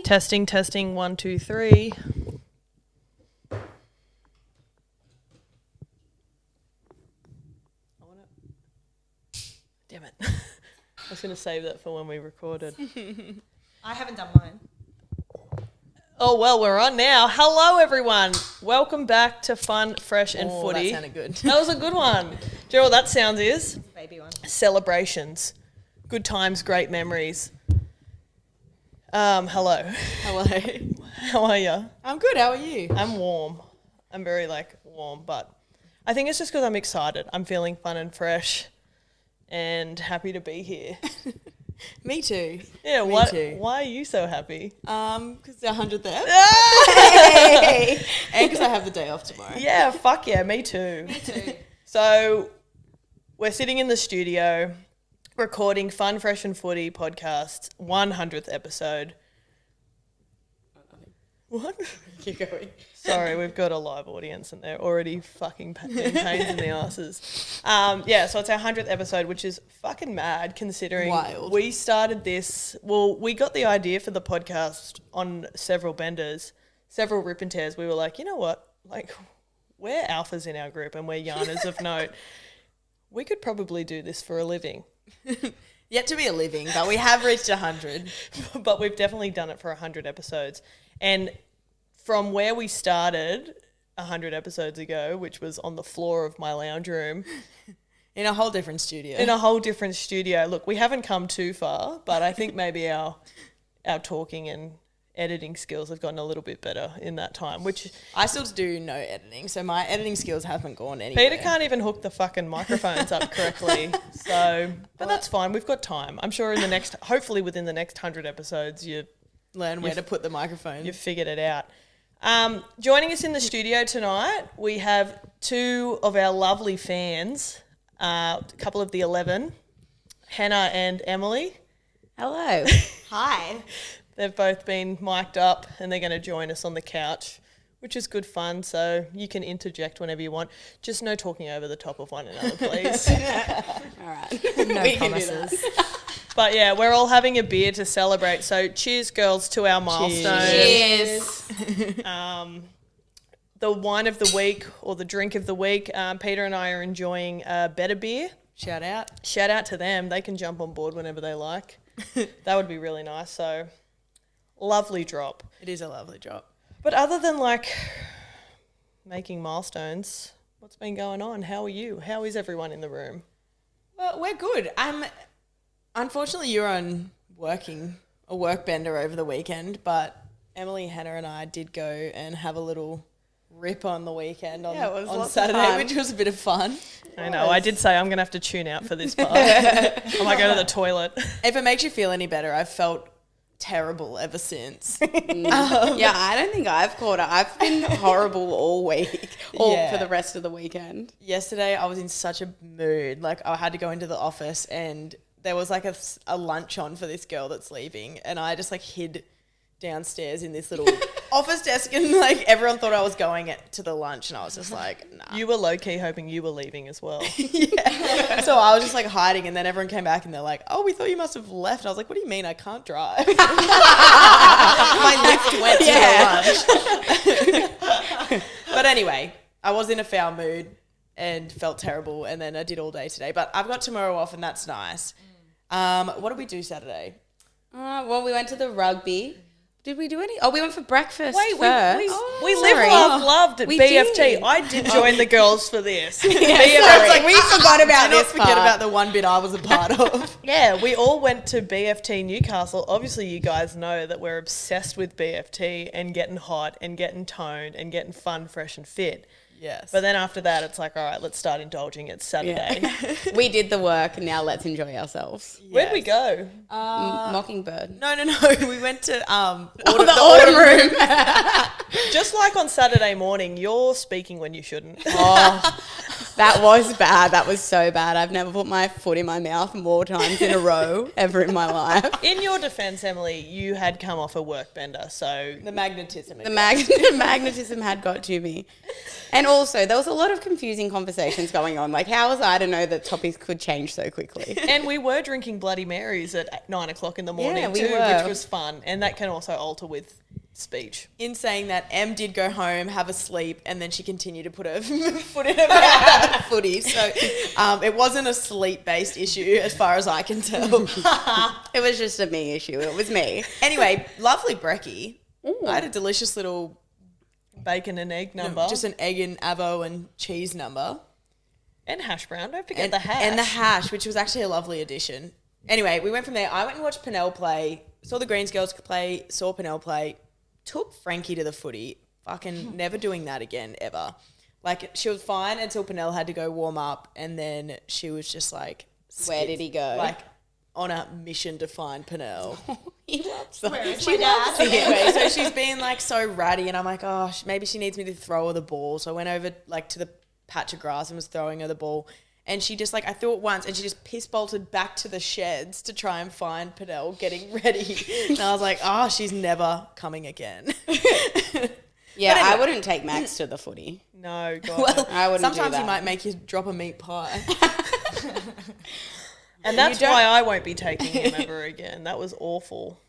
Testing, 1, 2, 3. Damn it. I was going to save that for when we recorded. I haven't done mine. Oh, well, we're on now. Hello, everyone. Welcome back to Fun, Fresh and Footy. That sounded good. That was a good one. Do you know what that sound is? Baby one. Celebrations. Good times, great memories. Hello. Hello. How are you? I'm good. How are you? I'm warm. I'm very, warm, but I think it's just because I'm excited. I'm feeling fun and fresh and happy to be here. Me too. Yeah, Me too. Why are you so happy? Because the 100th there. Hey! And because I have the day off tomorrow. Yeah, fuck yeah, me too. Me too. So we're sitting in the studio recording Fun Fresh and Footy podcast 100th episode. What? Keep going. Sorry, we've got a live audience and they're already fucking being pains in the asses. So it's our 100th episode, which is fucking mad considering Wild. We started this, we got the idea for the podcast on several benders, several rip and tears. We were like, you know what? We're alphas in our group and we're yarners of note. We could probably do this for a living. Yet to be a living, but we have reached 100. But we've definitely done it for 100 episodes. And from where we started 100 episodes ago, which was on the floor of my lounge room. In a whole different studio. Look, we haven't come too far, but I think maybe our talking and editing skills have gotten a little bit better in that time, which... I still do no editing, so my editing skills haven't gone anywhere. Peter can't even hook the fucking microphones up correctly, so... But that's fine, we've got time. I'm sure hopefully within the next 100 episodes, learn where to put the microphone. You've figured it out. Joining us in the studio tonight, we have two of our lovely fans, a couple of the 11, Hannah and Emily. Hello. Hi. They've both been mic'd up and they're going to join us on the couch, which is good fun, so you can interject whenever you want. Just no talking over the top of one another, please. All right. No promises. But yeah, we're all having a beer to celebrate. So cheers, girls, to our milestone. Cheers. The wine of the week or the drink of the week, Peter and I are enjoying Better Beer. Shout out. Shout out to them. They can jump on board whenever they like. That would be really nice. So lovely drop. It is a lovely drop. But other than making milestones, what's been going on? How are you? How is everyone in the room? Well, we're good. Unfortunately, you're on a work bender over the weekend, but Emily, Hannah and I did go and have a little rip on the weekend on Saturday, which was a bit of fun. I know. I did say I'm going to have to tune out for this part. I might go to the toilet. If it makes you feel any better, I've felt terrible ever since. Yeah, I don't think I've caught it. I've been horrible all week for the rest of the weekend. Yesterday, I was in such a mood. I had to go into the office and there was a lunch on for this girl that's leaving, and I just hid downstairs in this little office desk, and everyone thought I was going to the lunch, and I was just nah. You were low-key hoping you were leaving as well. Yeah. So I was just hiding, and then everyone came back and they're like, oh, we thought you must have left. And I was like, what do you mean? I can't drive. My lift went to the lunch. But anyway, I was in a foul mood and felt terrible, and then I did all day today. But I've got tomorrow off, and that's nice. What did we do Saturday? Well, we went to the rugby. Did we do any? Oh, we went for breakfast first. We loved at We BFT. did. I did join the girls for this. We forgot about this Forget about the one bit I was a part of. Yeah, we all went to BFT Newcastle. Obviously, you guys know that we're obsessed with BFT and getting hot and getting toned and getting fun, fresh and fit. Yes. But then after that, it's all right, let's start indulging. It's Saturday. Yeah. We did the work, and now let's enjoy ourselves. Yes. Where'd we go? Mockingbird. No. We went to the autumn room. Just like on Saturday morning, you're speaking when you shouldn't. Oh, That was bad. That was so bad. I've never put my foot in my mouth more times in a row ever in my life. In your defence, Emily, you had come off a work bender, so The magnetism. The magnetism had got to me. And also, there was a lot of confusing conversations going on. Like, how was I to know that topics could change so quickly? And we were drinking Bloody Marys at 9 o'clock in the morning Yeah, we too, were. which was fun. And that can also alter with speech. In saying that, Em did go home, have a sleep, and then she continued to put her foot in her mouth at footy. So it wasn't a sleep-based issue as far as I can tell. It was just a me issue. It was me. Anyway, lovely brekkie. I had a delicious little... Bacon and egg number. Just an egg and avo and cheese number. And hash brown. Don't forget the hash. And the hash, which was actually a lovely addition. Anyway, we went from there. I went and watched Pennell play, saw the Greens girls play, saw Pennell play, took Frankie to the footy. Fucking never doing that again, ever. Like, she was fine until Pennell had to go warm up, and then she was just like... Where did he go? Like, on a mission to find Pennell. He loves So that. she loves it. Anyway, so she's been like so ratty, and I'm like, oh, maybe she needs me to throw her the ball. So I went over like to the patch of grass and was throwing her the ball, and she just like, I threw it once, and she just piss bolted back to the sheds to try and find Pennell getting ready. And I was like, oh, she's never coming again. Yeah, But anyway. I wouldn't take Max to the footy. No, God. Well, I wouldn't do sometimes he that. might make you drop a meat pie. And that's why I won't be taking him ever again. That was awful.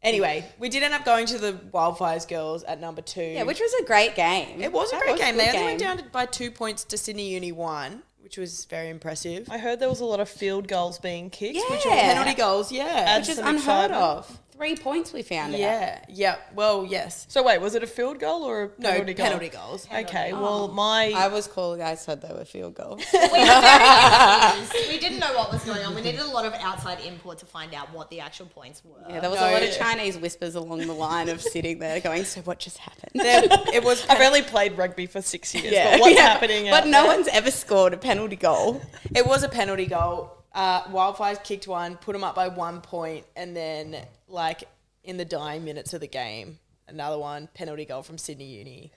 Anyway, we did end up going to the Wildfires girls at number 2. Yeah, which was a great game. It was a That great game. good They only went down by 2 points to Sydney Uni 1, which was very impressive. I heard there was a lot of field goals being kicked, which Yeah. Penalty goals, yeah. adds Which is some unheard excitement. of. 3 points we found out. Yeah. Well, yes. So wait, was it a field goal or a No, penalty goal? penalty goals. Okay, well, my... I was cool. I said they were field goals. We were very confused. We didn't know what was going on. We needed a lot of outside input to find out what the actual points were. Yeah, there was a lot of Chinese whispers along the line of sitting there going, so what just happened? It was I've only played rugby for 6 years, Yeah. but what's Yeah, happening But out no there? one's ever scored a penalty goal. It was a penalty goal. Wildfires kicked one, put them up by 1 point, and then, like, in the dying minutes of the game, another one, penalty goal from Sydney Uni.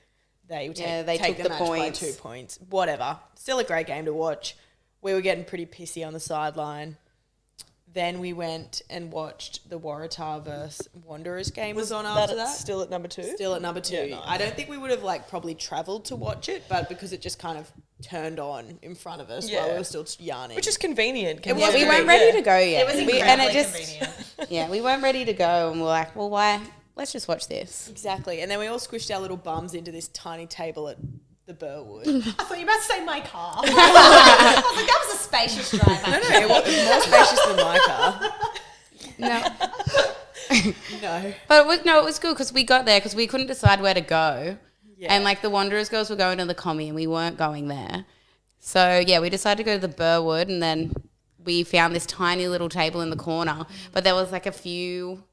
They take took the the match points. by 2 points. Whatever. Still a great game to watch. We were getting pretty pissy on the sideline. Then we went and watched the Waratah versus Wanderers game was on after that. Still at number 2? Still at number 2. Yeah, nice. I don't think we would have like probably travelled to watch it, but because it just kind of turned on in front of us while we Yeah. were still yarning. Which is convenient. It was Yeah, we great, weren't ready yeah. to go yet. It was and incredibly it just, convenient. yeah, we weren't ready to go, and we're like, well, why? Let's just watch this. Exactly. And then we all squished our little bums into this tiny table at the Burwood. I thought you were about to say my car. I was like, that was a spacious drive. No, actually. it was more spacious than my car. No, No. but it was good because we got there because we couldn't decide where to go, Yeah. and like the Wanderers girls were going to the commie and we weren't going there. So yeah, we decided to go to the Burwood, and then we found this tiny little table in the corner, but there was like a few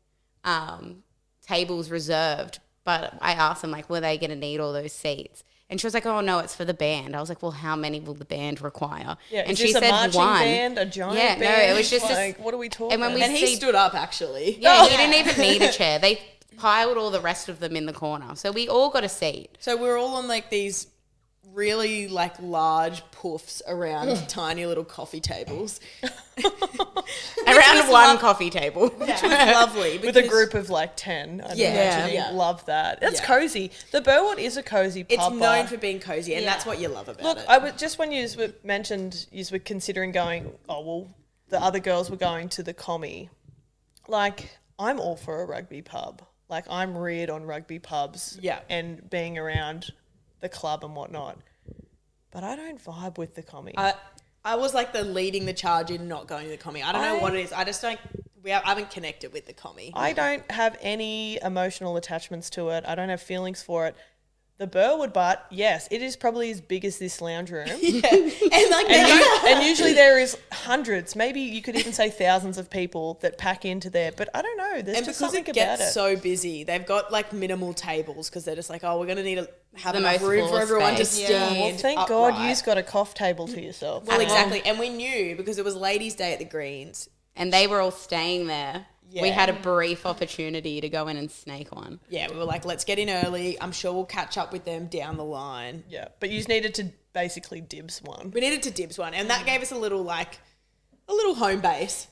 tables reserved. But I asked them, like, were they going to need all those seats? And she was like, oh, no, it's for the band. I was like, well, how many will the band require? Yeah, and is she this a said marching one. band, a giant Yeah, no, band? it was just like, what are we talking and when we And he see- stood up, actually. Yeah, he didn't even need a chair. They piled all the rest of them in the corner. So we all got a seat. So we were all on like these really like large puffs around tiny little coffee tables. Around one coffee table. Which was lovely. With a because group of like 10. I Yeah. imagine. Yeah. Love that. It's Yeah. cozy. The Burwood is a cozy pub. It's known bar. for being cozy, and that's what you love about Look, it. I would just when you mentioned you were considering going, oh well, the other girls were going to the commie. Like, I'm all for a rugby pub. Like, I'm reared on rugby pubs. Yeah. And being around the club and whatnot. But I don't vibe with the commie. I was like the leading the charge in not going to the commie. I don't know what it is. I just don't. I haven't connected with the commie. I don't have any emotional attachments to it. I don't have feelings for it. The Burwood, but yes, it is probably as big as this lounge room. And like And usually there is hundreds, maybe you could even say thousands of people that pack into there. But I don't know. There's and just because something it about gets it. so busy, they've got like minimal tables because they're just like, oh, we're gonna need to have The enough most room for floor everyone to space. stand. Well, thank God upright. you've got a cough table to yourself. Well, exactly. And we knew because it was Ladies' Day at the Greens. And they were all staying there. Yeah. We had a brief opportunity to go in and snake one. Yeah, we were like, let's get in early. I'm sure we'll catch up with them down the line. Yeah, but you needed to basically dibs one. We needed to dibs one, and that gave us a little home base.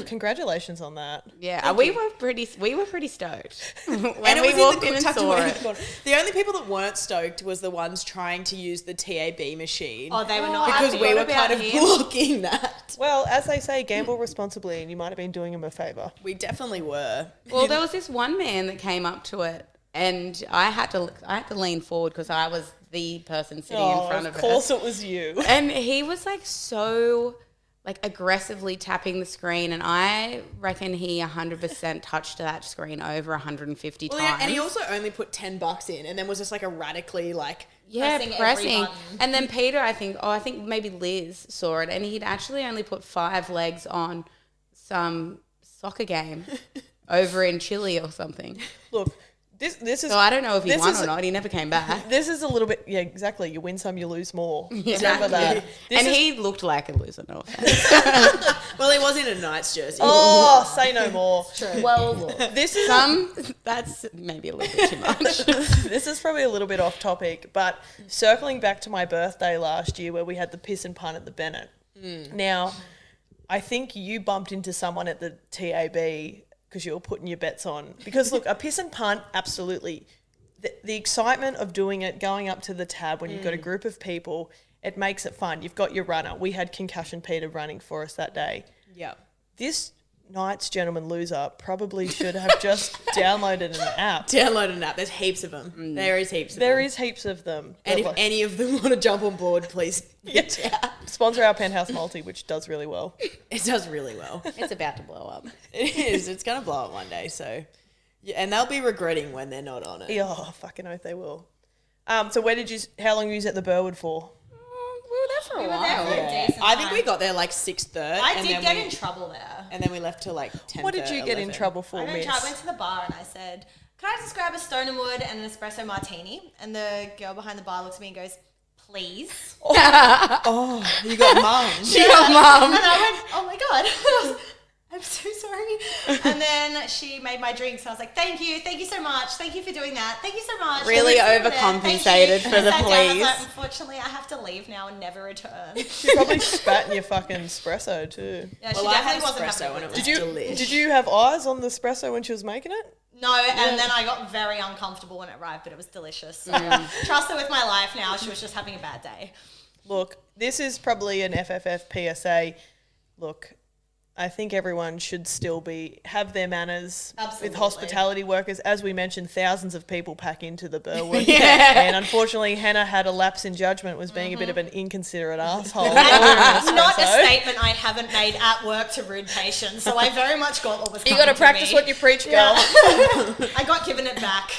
Congratulations on that. Yeah, we were pretty stoked when And it we was walked in in and tucked saw away in it. the corner. The only people that weren't stoked was the ones trying to use the TAB machine. Oh, they were not because happy. we were about kind of him. blocking that. Well, as they say, gamble responsibly, and you might have been doing him a favour. We definitely were. Well, there was this one man that came up to it, and I had to lean forward because I was the person sitting in front of Of course it was you. And he was like so like aggressively tapping the screen, and I reckon he 100% touched that screen over 150 Well, times. yeah, and he also only put $10 in, and then was just like erratically like. pressing every pressing. button. And then Peter, I think maybe Liz saw it, and he'd actually only put 5 legs on some soccer game over in Chile or something. Look, this is. So I don't know if he this won is- or not. He never came back. This is a little bit, yeah, exactly. You win some, you lose more. Exactly. Remember that. And he looked like a loser, no offense. Well, he was in a Knights jersey. Oh, say no more. Well, look, This is that's maybe a little bit too much. this is probably a little bit off topic, but circling back to my birthday last year where we had the piss and punt at the Bennett. Now, I think you bumped into someone at the TAB because you were putting your bets on. Because look, a piss and punt, absolutely. The excitement of doing it, going up to the tab when you've got a group of people, it makes it fun. You've got your runner. We had Concussion Peter running for us that day. Yeah. This Knights Gentleman Loser probably should have just downloaded an app. Download an app. There's heaps of them. There is heaps of them. There is heaps of them. And if But, any of them want to jump on board, please reach out. sponsor our Penthouse Multi, which does really well. It does really well. It's about to blow up. It is. It's going to blow up one day. So, yeah, and they'll be regretting when they're not on it. Oh, fucking oath they will. So how long were you at the Burwood for? We were there for a We were there while. for a decent I think we time. got there like 6:30. I and did then get we, in trouble there. and then we left till like 10. What did you get in trouble for, I miss? went to the bar and I said, "Can I just grab a Stone and Wood and an espresso martini?" And the girl behind the bar looks at me and goes, "Please." Oh, you got mum. She got mum. And I went, "Oh my god." I'm so sorry. And then she made my drinks. And I was like, thank you so much. Thank you for doing that. Thank you so much. Really And then overcompensated thank you. for the I sat down, I was please. like, unfortunately, I have to leave now and never return. She probably spat in your fucking espresso too. Yeah, Well, she I definitely had wasn't espresso happy and it with was it. Did you have eyes on the espresso when she was making it? No, and then I got very uncomfortable when it arrived, but it was delicious. So trust her with my life now. She was just having a bad day. Look, this is probably an FFF PSA. Look, I think everyone should still have their manners Absolutely. with hospitality workers. As we mentioned, thousands of people pack into the Burwood. Yeah. And unfortunately, Hannah had a lapse in judgment, was being a bit of an inconsiderate asshole. That's not a statement I haven't made at work to rude patients, so I very much got what was You coming got to practice me. what you preach, girl. I got given it back.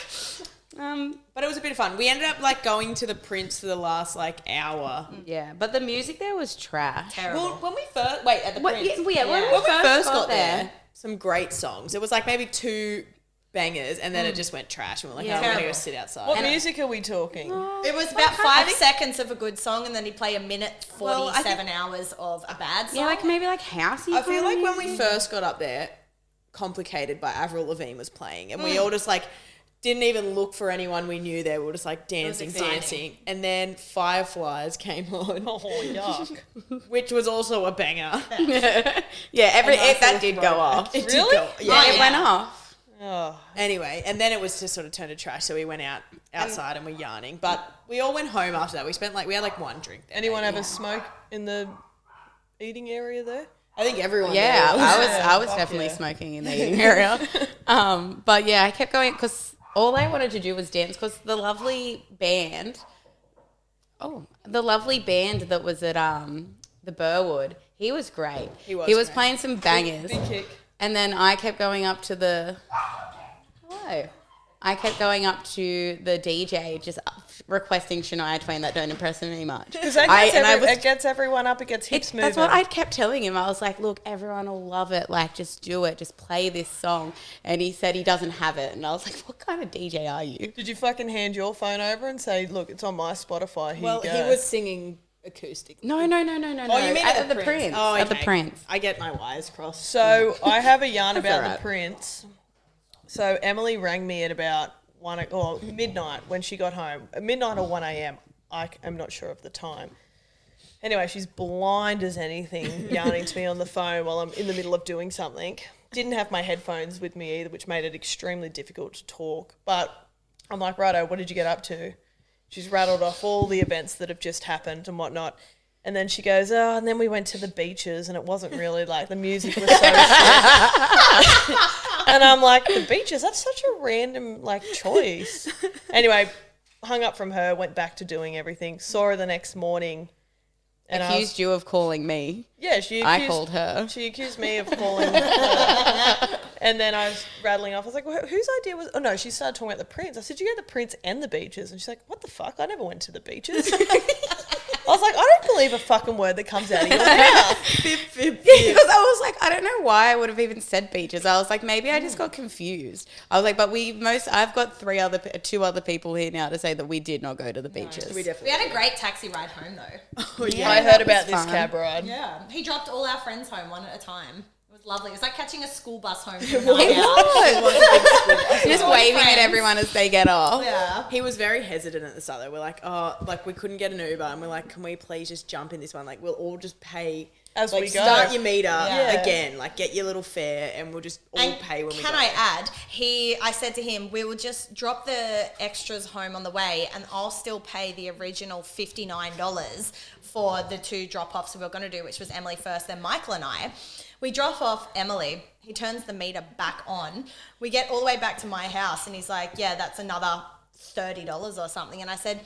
But it was a bit of fun. We ended up like going to the Prince for the last like hour. Yeah, but the music there was trash. Terrible. Well, when we first at the What- Prince. yeah, when When we first got there. there, some great songs. It was like maybe 2 bangers, and then it just went trash. And we're like, Yeah. oh, we're gonna go Terrible. sit outside. What music are we talking? It was about 5 seconds of a good song, and then he'd play a minute, Well, I 47 hours of a bad song. Yeah, like maybe like housey. I feel kind like of when we music. first got up there, Complicated by Avril Lavigne was playing, and we all just like didn't even look for anyone we knew there. We were just like dancing, exciting. and then Fireflies came on, Oh, yuck. which was also a banger. yeah, A nice that little did go throwback. off. It did Really? go- Yeah, yeah. it went off. Oh. Anyway, and then it was just sort of turned to trash, so we went outside and we're yarning. But we all went home after that. We had like 1 drink there. Anyone maybe. have a smoke in the eating area there? I think everyone. Yeah, there I was fuck definitely yeah. smoking in the eating area. But yeah, I kept going because all I wanted to do was dance because the lovely band that was at the Burwood, he was great. He was was great. playing some bangers. Big kick. And then I kept going up to the DJ, just requesting Shania Twain that don't impress me much. Because it gets everyone up, it gets hips moving. That's what I kept telling him. I was like, look, everyone will love it. Like, just do it. Just play this song. And he said he doesn't have it. And I was like, what kind of DJ are you? Did you fucking hand your phone over and say, look, it's on my Spotify, here Well, you go? he was singing acoustic. No. Oh, you mean at the Prince? Oh, At the okay. Prince. I get my wires crossed. So I have a yarn about alright. the Prince. So Emily rang me at about midnight when she got home. Midnight or 1 a.m. I am not sure of the time. Anyway, she's blind as anything, yarning to me on the phone while I'm in the middle of doing something. Didn't have my headphones with me either, which made it extremely difficult to talk. But I'm like, righto, what did you get up to? She's rattled off all the events that have just happened and whatnot. And then she goes, oh, and then we went to the beaches and it wasn't really like the music was so shit. And I'm like, the beaches? That's such a random like choice. Anyway, hung up from her, went back to doing everything. Saw her the next morning. And Accused you of calling me. Yeah, I called her. She accused me of calling her. And then I was rattling off. I was like, well, whose idea was... Oh, no, she started talking about the prince. I said, you go to the prince and the beaches? And she's like, what the fuck? I never went to the beaches. I was like, I don't believe a fucking word that comes out of your mouth. Because I was like, I don't know why I would have even said beaches. I was like, maybe I just got confused. I was like, but I've got two other people here now to say that we did not go to the beaches. We definitely. We had a great taxi ride home though. Oh, yeah. I heard about this cab ride. Yeah, he dropped all our friends home one at a time. It was lovely. It was like catching a school bus home. It was. Just waving at everyone as they get off. Yeah. He was very hesitant at the start though. We're like, oh, like we couldn't get an Uber and we're like, can we please just jump in this one? Like we'll all just pay as like, we go. Start your meter Yeah. again, like get your little fare and we'll just all pay when we go. Can I add, I said to him, we will just drop the extras home on the way and I'll still pay the original $59 for the 2 drop-offs we were going to do, which was Emily first, then Michael and I. We drop off Emily. He turns the meter back on. We get all the way back to my house and he's like, yeah, that's another $30 or something. And I said,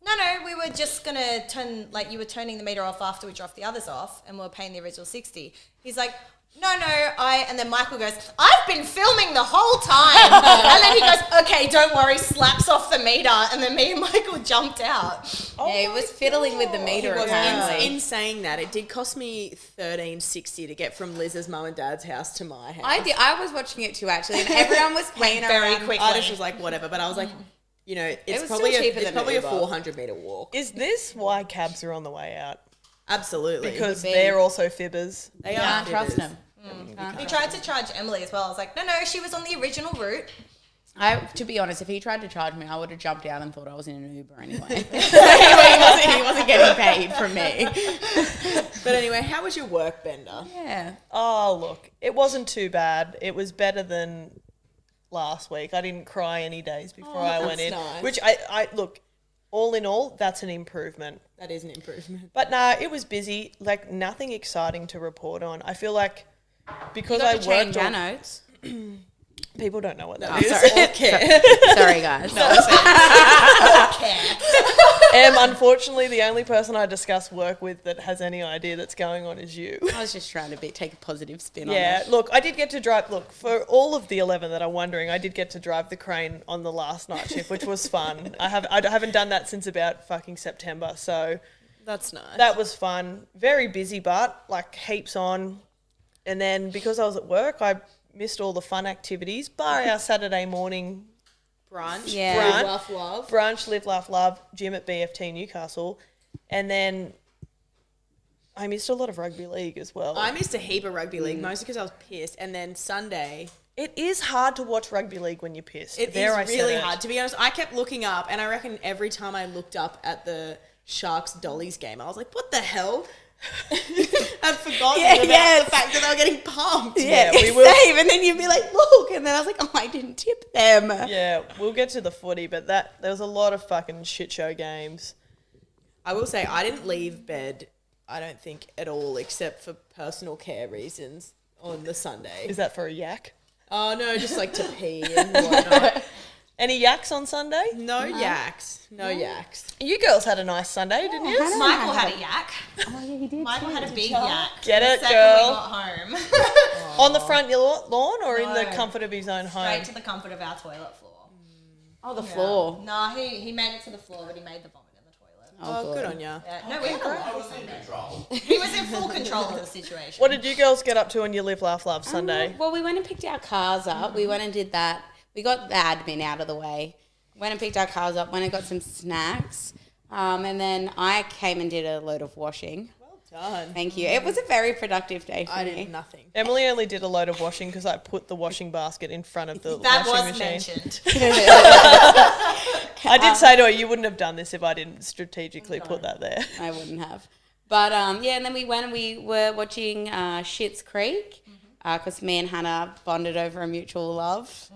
no, we were just going to turn, like you were turning the meter off after we dropped the others off and we were paying the original 60. He's like, no, and then Michael goes, I've been filming the whole time. And then he goes, okay, don't worry, slaps off the meter. And then me and Michael jumped out. Yeah, he was fiddling with the meter apparently. In saying that, it did cost me $13.60 to get from Liz's mum and dad's house to my house. I was watching it too actually, and everyone was playing very around. quickly. I just was like, whatever. But I was like, you know, it's was probably still cheaper than a Uber. 400-meter walk. Is this why cabs are on the way out? Absolutely. Because Could be. they're also fibbers. They Can't are trust fibbers. them. He tried to charge Emily as well. I was like, no, she was on the original route. To be honest, if he tried to charge me, I would have jumped out and thought I was in an Uber anyway. he wasn't getting paid from me. But anyway, how was your work, Bender? Yeah. Oh, look, it wasn't too bad. It was better than last week. I didn't cry any days before I went in. nice. Which I look, all in all, that's an improvement. That is an improvement. But nah, it was busy. Like nothing exciting to report on. I feel like because You I got to change worked our on, notes. people don't know what that Oh, is. sorry. Sorry, guys. Unfortunately, the only person I discuss work with that has any idea that's going on is you. I was just trying to take a positive spin on Yeah, it. look, I did get to drive. Look, for all of the 11 that are wondering, I did get to drive the crane on the last night shift, which was fun. I haven't done that since about fucking September, so That's nice. that was fun. Very busy, but like heaps on. And then because I was at work, I missed all the fun activities, bar our Saturday morning brunch. Yeah. Brunch. Love. brunch, live, laugh, love, gym at BFT Newcastle, and then I missed a lot of rugby league as well. I missed a heap of rugby league, mostly because I was pissed. And then Sunday, It is hard to watch rugby league when you're pissed. it There, I is said really it. hard. To be honest, I kept looking up, and I reckon every time I looked up at the Sharks Dollies game, I was like, what the hell? I'd forgotten about the fact that they were getting pumped. Yeah, we will. Save, and then you'd be like, look, and then I was like, oh, I didn't tip them. Yeah, we'll get to the footy, but there was a lot of fucking shit show games. I will say, I didn't leave bed, I don't think, at all, except for personal care reasons on the Sunday. Is that for a yak? Oh, no, just like to pee and whatnot. Any yaks on Sunday? No yaks. No yaks. You girls had a nice Sunday, didn't you? Michael had a yak. Oh, yeah, he did. Michael had a big yak. Get the it, second girl. we got home. On the front lawn or in the No. comfort of his own home? Straight to the comfort of our toilet floor. Oh, the floor. No, he made it to the floor, but he made the vomit in the toilet. Oh, good on ya. Yeah, no, we had a lovely Sunday. He was in full control of the situation. What did you girls get up to on your Live, Laugh, Love Sunday? Well, we went and picked our cars up. We went and did that. We got the admin out of the way. Went and picked our cars up. Went and got some snacks. And then I came and did a load of washing. Well done. Thank you. It was a very productive day for I me. did nothing. Emily only did a load of washing because I put the washing basket in front of the That washing was machine. mentioned. I did say to her, you wouldn't have done this if I didn't strategically put that there. I wouldn't have. But yeah, and then we went and we were watching Schitt's Creek because me and Hannah bonded over a mutual love.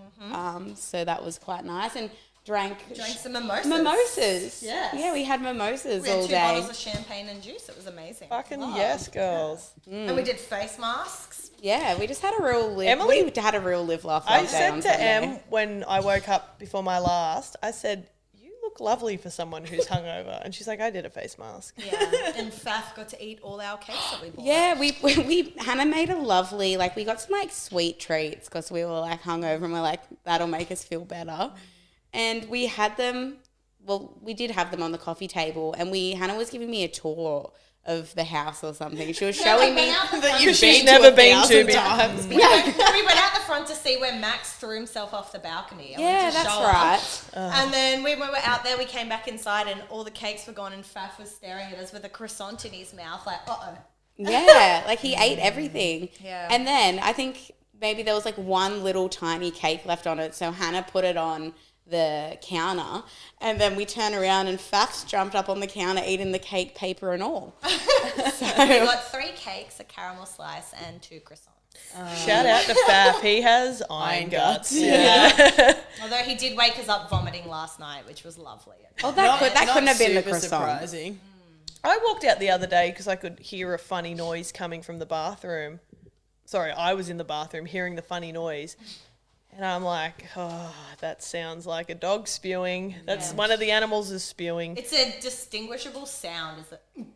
So that was quite nice, and drank some mimosas. Mimosas. Yes. Yeah, we had mimosas We had all 2 day. bottles of champagne and juice. It was amazing. Fucking Love. yes, girls. And we did face masks. Yeah, we just had a real live. Emily- we had a real live laugh. I day said on to Sunday. Em when I woke up before my last, I said, you look lovely for someone who's hungover. And she's like, I did a face mask. Yeah. And Faf got to eat all our cakes that we bought. Yeah, we Hannah made a lovely, like, we got some like sweet treats because we were like hungover and we're like, that'll make us feel better. And we had them, well, we did have them on the coffee table, and Hannah was giving me a tour of the house or something. She was showing me that you've She's been never to been to 1,000 before. times. We went out the front to see where Max threw himself off the balcony. I Yeah, wanted to that's show right. up. And then when we were out there, we came back inside and all the cakes were gone and Faf was staring at us with a croissant in his mouth like, uh-oh. Yeah, like he ate everything. Yeah. And then I think maybe there was like one little tiny cake left on it, so Hannah put it on the counter, and then we turn around and Faf's jumped up on the counter eating the cake, paper and all. We got 3 cakes, a caramel slice and 2 croissants. Shout out to Faf. He has iron guts. Although he did wake us up vomiting last night, which was lovely. Oh, that couldn't have been the super croissant. surprising. I walked out the other day because I could hear a funny noise coming from the bathroom. Sorry, I was in the bathroom hearing the funny noise. And I'm like, oh, that sounds like a dog spewing. That's one of the animals is spewing. It's a distinguishable sound, is it?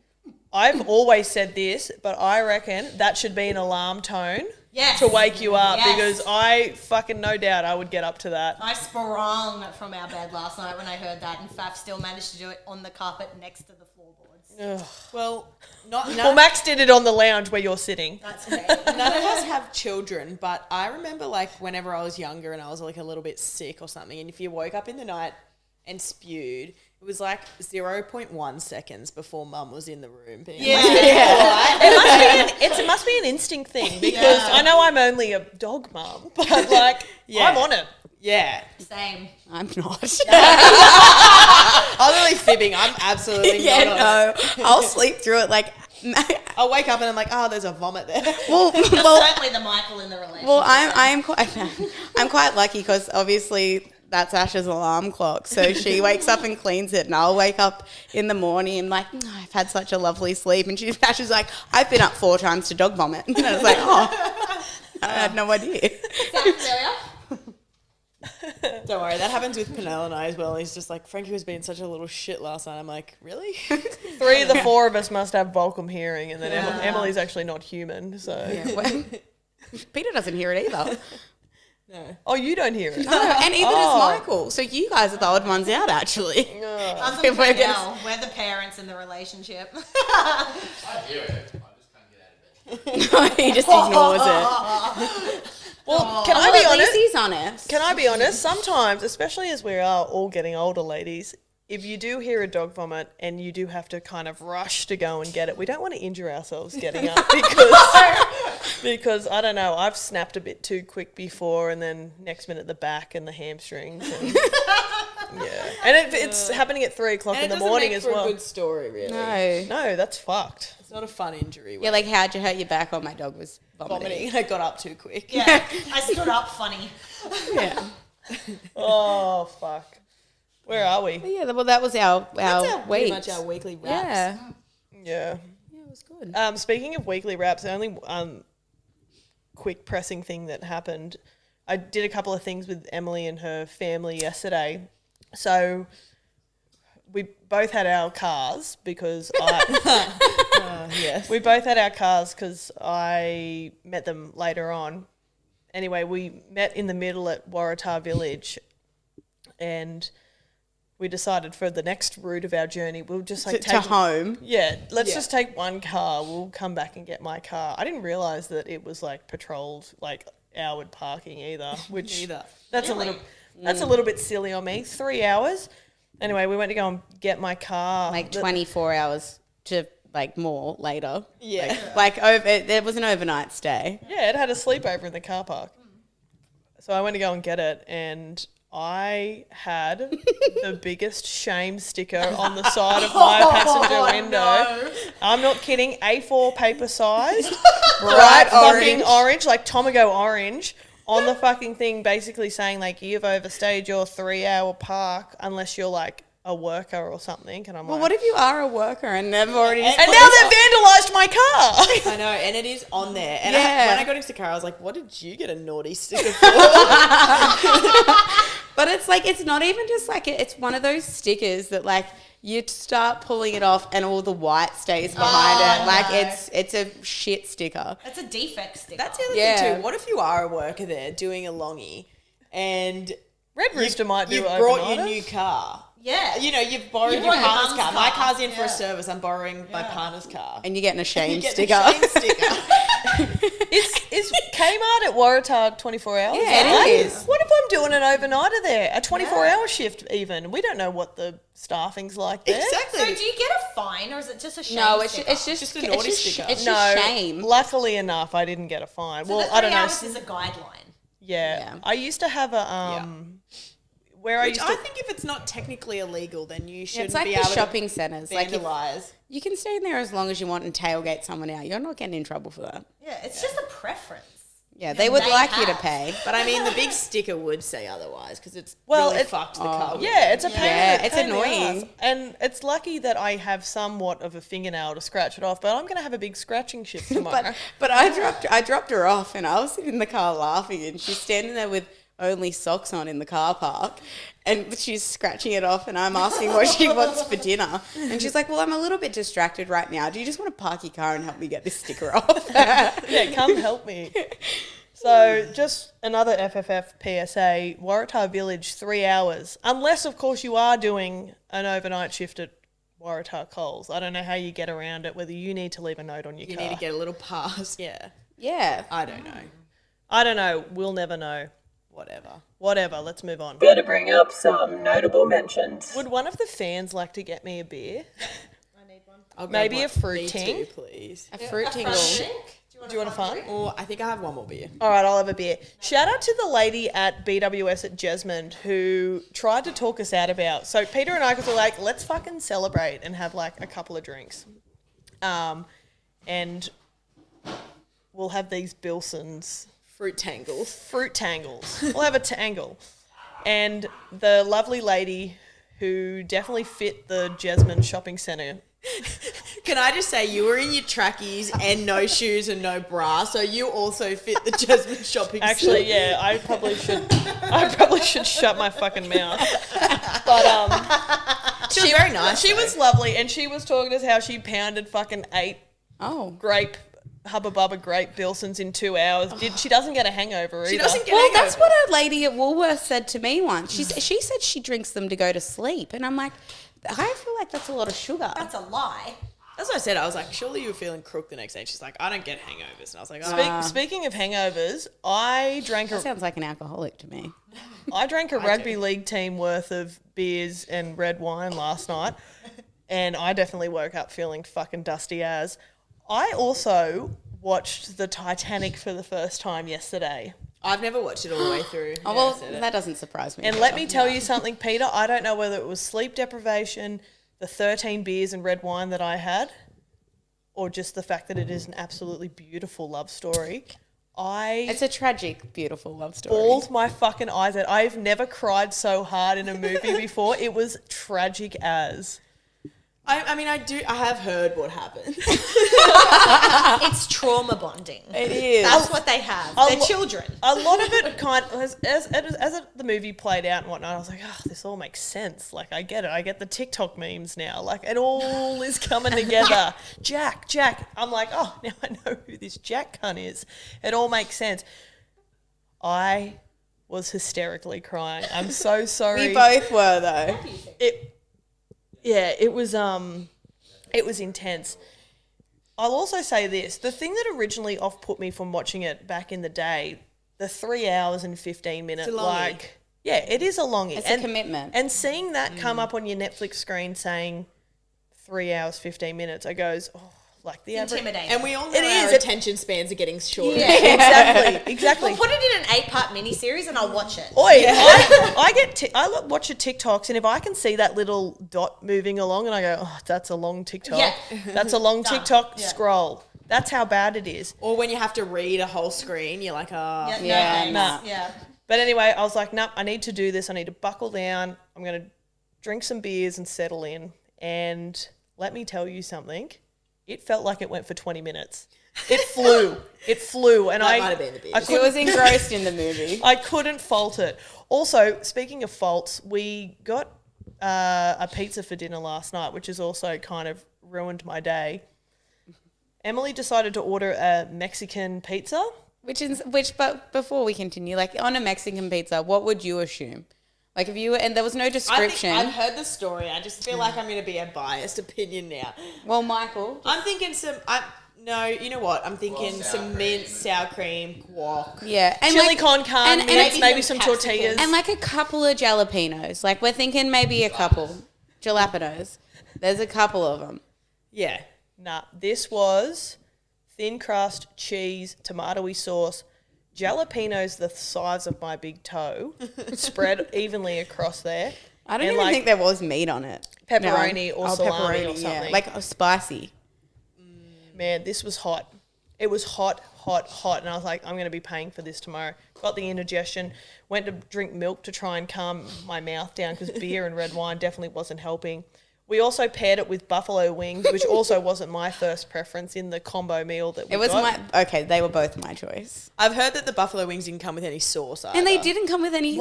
I've always said this, but I reckon that should be an alarm tone Yes. to wake you up Yes. because I fucking no doubt I would get up to that. I sprung from our bed last night when I heard that, and Faf still managed to do it on the carpet next to the floorboards. Well, Well, Max did it on the lounge where you're sitting. That's great. none of us have children, but I remember like whenever I was younger and I was like a little bit sick or something, and if you woke up in the night and spewed, it was like 0.1 seconds before Mum was in the room. Being like, It must be an instinct thing because I know I'm only a dog mum, but like I'm on it. yeah. Same. I'm not. I was really fibbing. I'm absolutely not on it. no. I'll sleep through it like. I'll wake up and I'm like, oh, there's a vomit there. well, You're well, certainly the Michael in the relationship. well, I'm quite lucky because obviously that's Ash's alarm clock. So she wakes up and cleans it, and I'll wake up in the morning and like, I've had such a lovely sleep. And Ash is like, I've been up 4 times to dog vomit. And I was like, oh, I had no idea. Don't worry, that happens with Penel and I as well. He's just like, Frankie was being such a little shit last night. I'm like, really? 3 of the 4 of us must have Volcom hearing, and then Emily's actually not human. So, Peter doesn't hear it either. No. oh, you don't hear it. No, and even as Michael. So you guys are the odd ones out, actually. Other than Penel, we're the parents in the relationship. I hear it. I just can't get out of bed. He just ignores it. Well, can I Well, be at least honest? he's honest. Can I be honest? Sometimes, especially as we are all getting older, ladies, if you do hear a dog vomit and you do have to kind of rush to go and get it, we don't want to injure ourselves getting up because I don't know, I've snapped a bit too quick before, and then next minute the back and the hamstrings. And, and it's happening at 3 o'clock in the morning as well. a good story, really. No. No, that's fucked. It's not a fun injury. Yeah, like how'd you hurt your back? Oh, my dog was vomiting. vomiting. I got up too quick. Yeah, I stood up funny. Yeah. Oh fuck. Where are we? Yeah, well, that was our Pretty week. much our weekly wraps. Yeah. Yeah. Yeah, it was good. Speaking of weekly wraps, the only quick pressing thing that happened, I did a couple of things with Emily and her family yesterday. So we both had our cars because Yes. we both had our cars because I met them later on. Anyway, we met in the middle at Waratah Village, and we decided for the next route of our journey, we'll just like to home. Yeah, let's Yeah. just take one car. We'll come back and get my car. I didn't realise that it was like patrolled, like hour parking either, which Neither. that's Really? a little bit silly on me. 3 hours. Anyway, we went to go and get my car. Like 24 hours to like more later. Yeah. Like there was an overnight stay. Yeah, it had a sleepover in the car park. So I went to go and get it, and I had the biggest shame sticker on the side of my passenger window. No. I'm not kidding. A4 paper sized, bright fucking orange, like Tomago orange, on the fucking thing, basically saying like you've overstayed your 3-hour park unless you're like a worker or something. And I'm Well, like, what if you are a worker and they've already... and now they've vandalised my car. I know, and it is on there. And Yeah. when I got into the car, I was like, what did you get a naughty sticker for? But it's like, it's not even just like, it's one of those stickers that like you start pulling it off and all the white stays behind it. Like it's a shit sticker. That's a defect sticker. That's the other Yeah. thing too. What if you are a worker there doing a longie and Red Rooster might do you've it brought your overnighter. new car? Yeah. You know, you've borrowed your brought your partner's mum's car. My car. car's in for a service. I'm borrowing my partner's car. And you're getting a shame You get sticker. the shame sticker. Is Kmart at Waratah 24 hours? Yeah, it is. What if I'm doing an overnighter there? A 24-hour shift even. We don't know what the staffing's like there. Exactly. So do you get a fine or is it just a shame No, it's sticker? just a naughty sticker. It's No, just shame. luckily enough, I didn't get a fine. So well, the I don't 3 know. hours is a guideline. Yeah. Yeah. I used to have a where I Which used to. I think if it's not technically illegal, then you shouldn't It's like be the able shopping centres. to Like if vandalise. you can stay in there as long as you want and tailgate someone out. You're not getting in trouble for that. Yeah, it's just a preference. Yeah, they would they like you to have. pay. But I mean, the big sticker would say otherwise because it's Well, really it- fucked the car. Yeah, it's a pain. Yeah, it's pain in the annoying. ass. And it's lucky that I have somewhat of a fingernail to scratch it off. But I'm going to have a big scratching shift tomorrow. But I dropped her off and I was sitting in the car laughing and she's standing there with only socks on in the car park and she's scratching it off and I'm asking what she wants for dinner and she's like, well, I'm a little bit distracted right now. Do you just want to park your car and help me get this sticker off? Yeah, come help me. So just another FFF PSA, Waratah Village, 3 hours. Unless, of course, you are doing an overnight shift at Waratah Coles. I don't know how you get around it, whether you need to leave a note on your You car. need to get a little pass. Yeah. Yeah. I don't know. I don't know. We'll never know. Whatever. Let's move on. Better bring up some notable mentions. Would one of the fans like to get me a beer? I'll grab Maybe one. a fruit Me ting? too, please. A fruit tingle. Do you want a fun? Or I think I have one more beer. All right, I'll have a beer. Shout out to the lady at BWS at Jesmond who tried to talk us out about. So Peter and I were like, let's fucking celebrate and have like a couple of drinks. And we'll have these Bilsons Fruit tangles. fruit tangles. We'll have a tangle. And the lovely lady who definitely fit the Jesmond shopping centre. Can I just say you were in your trackies and no shoes and no bra, so you also fit the Jasmine shopping Actually, center. yeah, I probably should shut my fucking mouth. But She was very nice. she was lovely, and she was talking to us how she pounded fucking 8 Oh. grape Hubba Bubba grape Bilsons in 2 hours. She doesn't get a hangover either. She doesn't get Well, hangover. that's what a lady at Woolworths said to me once. She said she drinks them to go to sleep. And I'm like, I feel like that's a lot of sugar. That's a lie. That's what I said. I was like, surely you were feeling crook the next day. She's like, I don't get hangovers. And I was like, oh. Speaking of hangovers, I drank That sounds like an alcoholic to me. a rugby league team worth of beers and red wine last night, and I definitely woke up feeling fucking dusty as. I also watched the Titanic for the first time yesterday. I've never watched it all the way through. Oh, Yeah, well, I said it. that doesn't surprise me. And let me tell you something, Peter, I don't know whether it was sleep deprivation, the 13 beers and red wine that I had, or just the fact that it is an absolutely beautiful love story. It's a tragic, beautiful love story. Bawled my fucking eyes out. I've never cried so hard in a movie before. It was tragic as. I mean, I have heard what happened. It's trauma bonding. It is. That's what they have. They're children. A lot of it as the movie played out and whatnot, I was like, oh, this all makes sense. Like, I get it. I get the TikTok memes now. Like, it all is coming together. Jack. I'm like, oh, now I know who this Jack cunt is. It all makes sense. I was hysterically crying. I'm so sorry. We both were, though. It was intense. I'll also say this. The thing that originally off-put me from watching it back in the day, the 3 hours and 15 minute, It's a longie. it is a longie. It's a commitment. And seeing that come up on your Netflix screen saying 3 hours, 15 minutes, I goes, oh, like the Intimidating. And we all know It is. our attention spans are getting shorter. Exactly. Well, put it in an 8-part miniseries and I'll watch it. Oi, I watch your TikToks, and if I can see that little dot moving along, and I go, oh, that's a long TikTok. Yeah. That's a long Done. TikTok Yeah. scroll. That's how bad it is. Or when you have to read a whole screen, you're like, oh. Yeah, no, nah. yeah. But anyway, I was like, nope, I need to do this. I need to buckle down. I'm going to drink some beers and settle in. And let me tell you something. It felt like it went for 20 minutes. It flew. And That might have been the beers. She was engrossed in the movie. I couldn't fault it. Also, speaking of faults, we got a pizza for dinner last night, which has also kind of ruined my day. Emily decided to order a Mexican pizza. But before we continue, like on a Mexican pizza, what would you assume? Like if you and there was no description. I've heard the story. I just feel like I'm going to be a biased opinion now. Well, Michael, I'm thinking no, you know what? I'm thinking sour some cream. mint, sour cream, guac. yeah, and Chili like, con carne, and mince, maybe some some capsicum. tortillas. and like a couple of jalapenos. Like we're thinking maybe a couple jalapenos. There's a couple of them. Yeah. Nah, this was thin crust, cheese, tomatoey sauce, jalapenos the size of my big toe, spread evenly across there. I don't And, even like, think there was meat on it. pepperoni or salami or yeah. something. Like spicy. Man, this was hot. It was hot. And I was like, I'm going to be paying for this tomorrow. Got the indigestion. Went to drink milk to try and calm my mouth down because beer and red wine definitely wasn't helping. We also paired it with buffalo wings, which also wasn't my first preference in the combo meal that we It was got. okay. They were both my choice, I've heard that the buffalo wings didn't come with any sauce either. and they didn't come with any They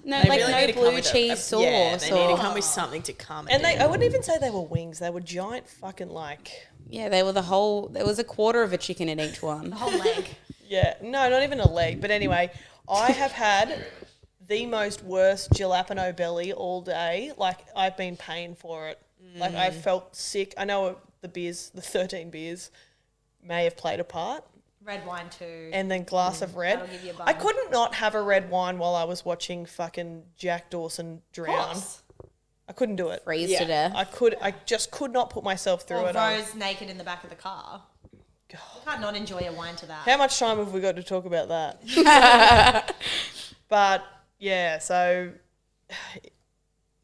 no really need to come blue with cheese sauce. Yeah, they need or, to come with something to calm it And down. I wouldn't even say they were wings. They were giant fucking they were the whole. There was a quarter of a chicken in each one. Whole leg. yeah, no, not even a leg. But anyway, I have had the most worst jalapeno belly all day. Like, I've been paying for it. Like, I felt sick. I know the 13 beers may have played a part. Red wine too. And then glass of red. That'll give you a buzz. I couldn't not have a red wine while I was watching fucking Jack Dawson drown. I couldn't do it. Freeze to death. I just could not put myself through Or it. Rose naked in the back of the car. You can't not enjoy a wine to that. How much time have we got to talk about that? But yeah, so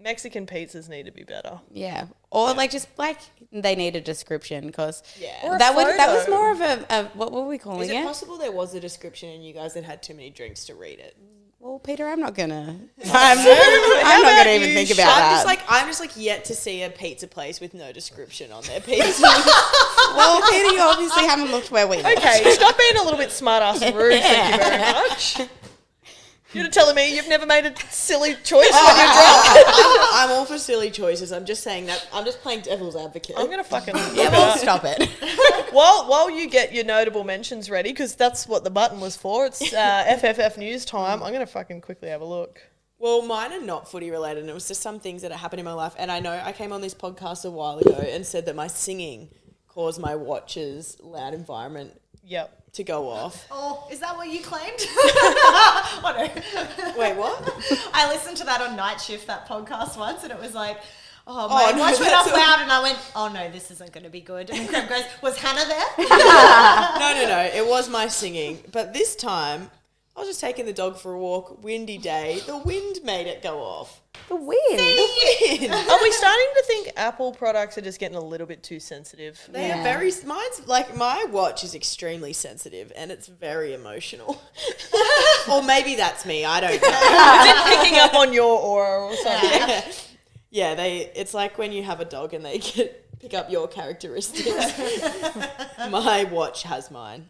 Mexican pizzas need to be better. Yeah, or like just like they need a description because Or a that was photo. more of a what were we calling Is it it? possible there was a description and you guys had too many drinks to read it? Well, Peter, I'm not gonna. I'm not gonna even think about that. I'm just like yet to see a pizza place with no description on their pizza. Well, Peter, you obviously haven't looked where we looked. Okay, stop being a little bit smart ass and rude, thank you very much. You're telling me you've never made a silly choice when you're drunk? I'm all for silly choices. I'm just saying that. I'm just playing devil's advocate. I'm going to fucking... Yeah, well, stop it. While you get your notable mentions ready, because that's what the button was for, it's FFF news time, I'm going to fucking quickly have a look. Well, mine are not footy related, and it was just some things that happened in my life. And I know I came on this podcast a while ago and said that my singing caused my watch's loud environment Yep. to go off. Oh, is that what you claimed? Oh, no. Wait, what? I listened to that on Night Shift, that podcast once, and it was like, my no, watch went that's off loud, and I went, oh no, this isn't going to be good. And Craig goes, was Hannah there? No. It was my singing. But this time, I was just taking the dog for a walk, windy day. The wind made it go off. The wind. Are we starting to think Apple products are just getting a little bit too sensitive? They are very... Mine's like... My watch is extremely sensitive and it's very emotional. Or maybe that's me. I don't know. Is it picking up on your aura or something? Yeah, it's like when you have a dog and they pick up your characteristics. My watch has mine.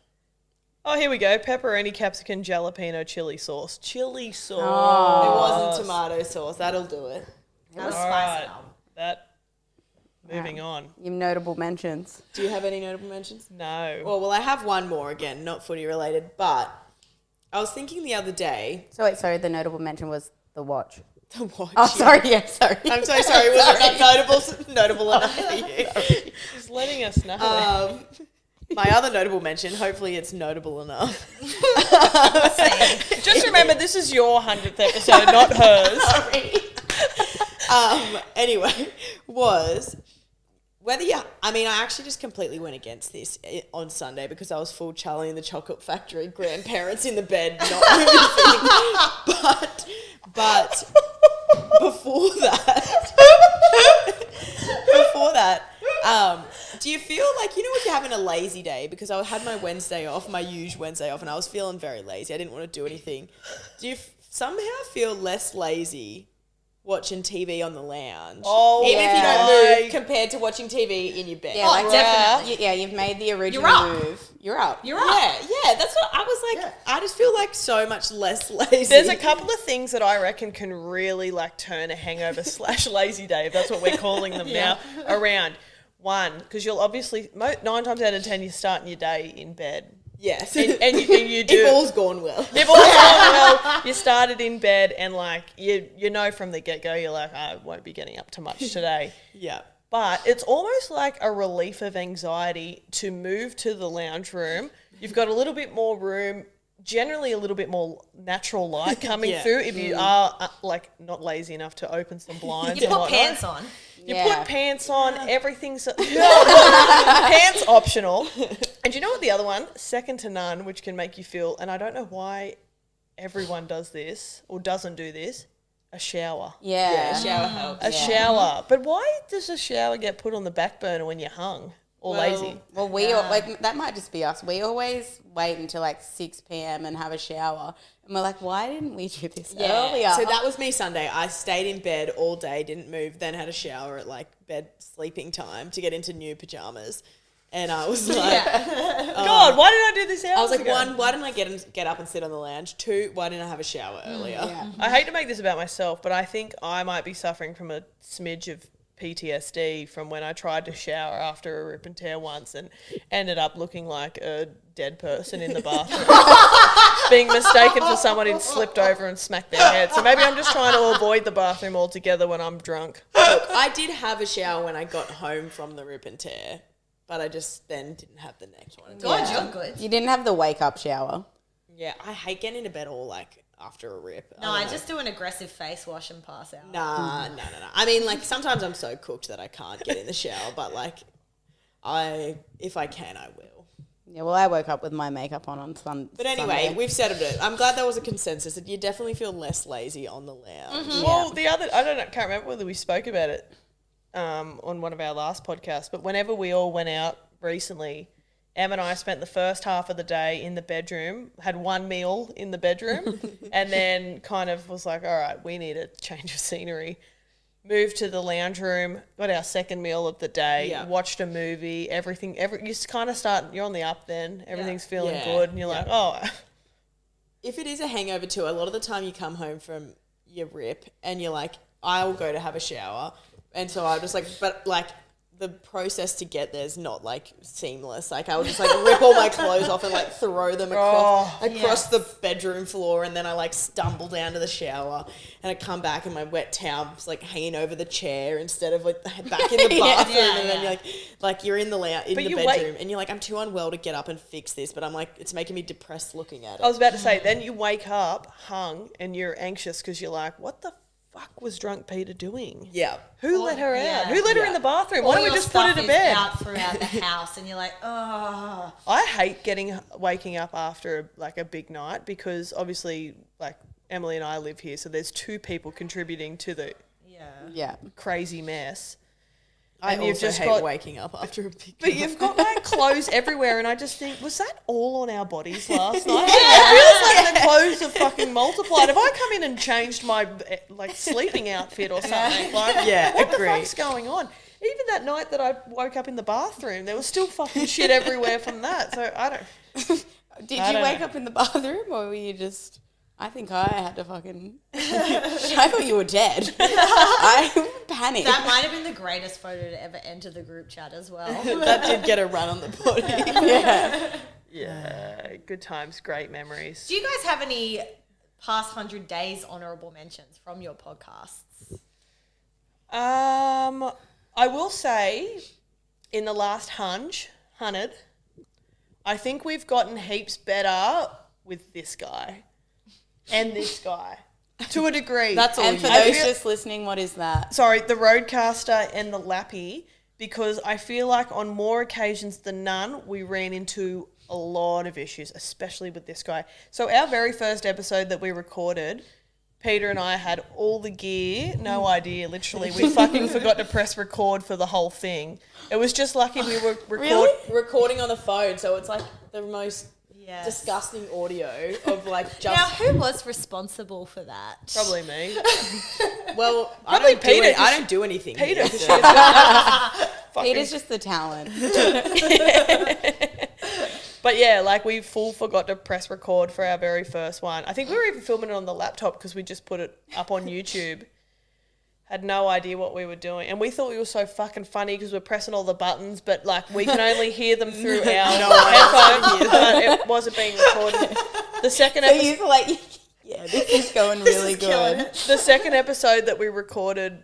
Oh, here we go. Pepperoni, capsicum, jalapeno, chili sauce. Chili sauce. It wasn't tomato sauce. That'll do it. That was All spicy. right. That. Moving on. Your notable mentions. Do you have any notable mentions? No. Well, I have one more again, not footy related, but I was thinking the other day. So wait, sorry, the notable mention was the watch. The watch. Oh, sorry, yeah, sorry. I'm so sorry. Was it not notable enough for you? Just letting us know. My other notable mention, hopefully it's notable enough. Just remember, this is your 100th episode, not hers. Anyway, was I actually just completely went against this on Sunday because I was full Charlie and the Chocolate Factory, grandparents in the bed, not moving. But before that, do you feel like, if you're having a lazy day, because I had my Wednesday off, my usual Wednesday off, and I was feeling very lazy. I didn't want to do anything. Do you somehow feel less lazy watching TV on the lounge? Oh, even if you don't yeah. move, compared to watching TV in your bed. Yeah, like definitely. Yeah, you've made the original up. move. You're up. You're up. Yeah, that's what I was like. Yeah. I just feel like so much less lazy. There's a couple of things that I reckon can really like turn a hangover / lazy day, if that's what we're calling them now, around. One, because you'll obviously, 9 times out of 10, you're starting your day in bed. Yes. And you do. If all's gone well. If all's gone well, you started in bed and like, you know from the get-go, you're like, I won't be getting up to much today. Yeah. But it's almost like a relief of anxiety to move to the lounge room. You've got a little bit more room, generally a little bit more natural light coming through if you are like not lazy enough to open some blinds. You and put whatnot. pants on. You put pants on, everything's pants optional. And you know what the other one, second to none, which can make you feel, and I don't know why everyone does this or doesn't do this, a shower. Yeah. Shower helps. A shower. But why does a shower get put on the back burner when you're hung or lazy? Well, we all, like that might just be us. We always wait until like 6 p.m. and have a shower, and we're like, why didn't we do this earlier? So that was me Sunday. I stayed in bed all day, didn't move, then had a shower at like bed sleeping time to get into new pajamas. And I was like, God, why did I do this hours I was like, ago? 1, why didn't I get up and sit on the lounge? 2, why didn't I have a shower earlier? Yeah. I hate to make this about myself, but I think I might be suffering from a smidge of PTSD from when I tried to shower after a rip and tear once and ended up looking like a dead person in the bathroom, being mistaken for someone who'd slipped over and smacked their head. So maybe I'm just trying to avoid the bathroom altogether when I'm drunk. Look, I did have a shower when I got home from the rip and tear, but I just then didn't have the next one. Good, you're good. You didn't have the wake up shower. Yeah, I hate getting into bed all like after a rip. No, I just do an aggressive face wash and pass out. Nah. I mean, like, sometimes I'm so cooked that I can't get in the shower, but like, if I can, I will. Yeah, well, I woke up with my makeup on Sunday. But anyway, we've settled it. I'm glad there was a consensus that you definitely feel less lazy on the lounge. Well, the other, I can't remember whether we spoke about it on one of our last podcasts, but whenever we all went out recently, Em and I spent the first half of the day in the bedroom, had one meal in the bedroom, and then kind of was like, all right, we need a change of scenery. Moved to the lounge room, got our second meal of the day, watched a movie, you just kind of start, you're on the up then, everything's feeling good, and you're like, oh. If it is a hangover too, a lot of the time you come home from your rip and you're like, I will go to have a shower. And so I just like, but like, the process to get there is not like seamless. Like I would just like rip all my clothes off and like throw them across the bedroom floor, and then I like stumble down to the shower and I come back and my wet towel's like hanging over the chair instead of like back in the bathroom. And then you're like you're in the bedroom and you're like, I'm too unwell to get up and fix this, but I'm like, it's making me depressed looking at it. I was about to say, then you wake up hung and you're anxious because you're like, what the fuck was drunk Peter doing? Yeah. Who let her out? Who let her in the bathroom? Why All don't we your just put her stuff to bed? is out throughout the house, and you're like, oh. I hate waking up after like a big night because obviously like Emily and I live here, so there's 2 people contributing to the crazy mess. I also hate waking up after a big But you've got like clothes everywhere, and I just think, was that all on our bodies last night? It feels like the clothes have fucking multiplied. If I come in and changed my like sleeping outfit or something, like what the fuck's going on? Even that night that I woke up in the bathroom, there was still fucking shit everywhere from that. So I don't. Did you wake up in the bathroom, or were you just? I think I had to fucking. I thought you were dead. I panicked. That might have been the greatest photo to ever enter the group chat as well. That did get a run on the body. Yeah, good times, great memories. Do you guys have any past 100 days honourable mentions from your podcasts? I will say, in the last 100, I think we've gotten heaps better with this guy. And this guy, to a degree. That's all. And for those just listening, what is that? Sorry, the Roadcaster and the Lappy. because I feel like on more occasions than none, we ran into a lot of issues, especially with this guy. So our very first episode that we recorded, Peter and I had all the gear, no idea, literally. We fucking forgot to press record for the whole thing. It was just lucky we were recording on the phone, so it's like the most disgusting audio of like just... Now, who was responsible for that? Probably me. Well, Probably I Peter. don't do anything. Peter. Peter's just the talent. But yeah, like we full forgot to press record for our very first one. I think we were even filming it on the laptop because we just put it up on YouTube. Had no idea what we were doing. And we thought we were so fucking funny because we're pressing all the buttons, but like we can only hear them through our headphones. But it wasn't being recorded. The second So episode, he's like, yeah, this is going really good. the second episode that we recorded,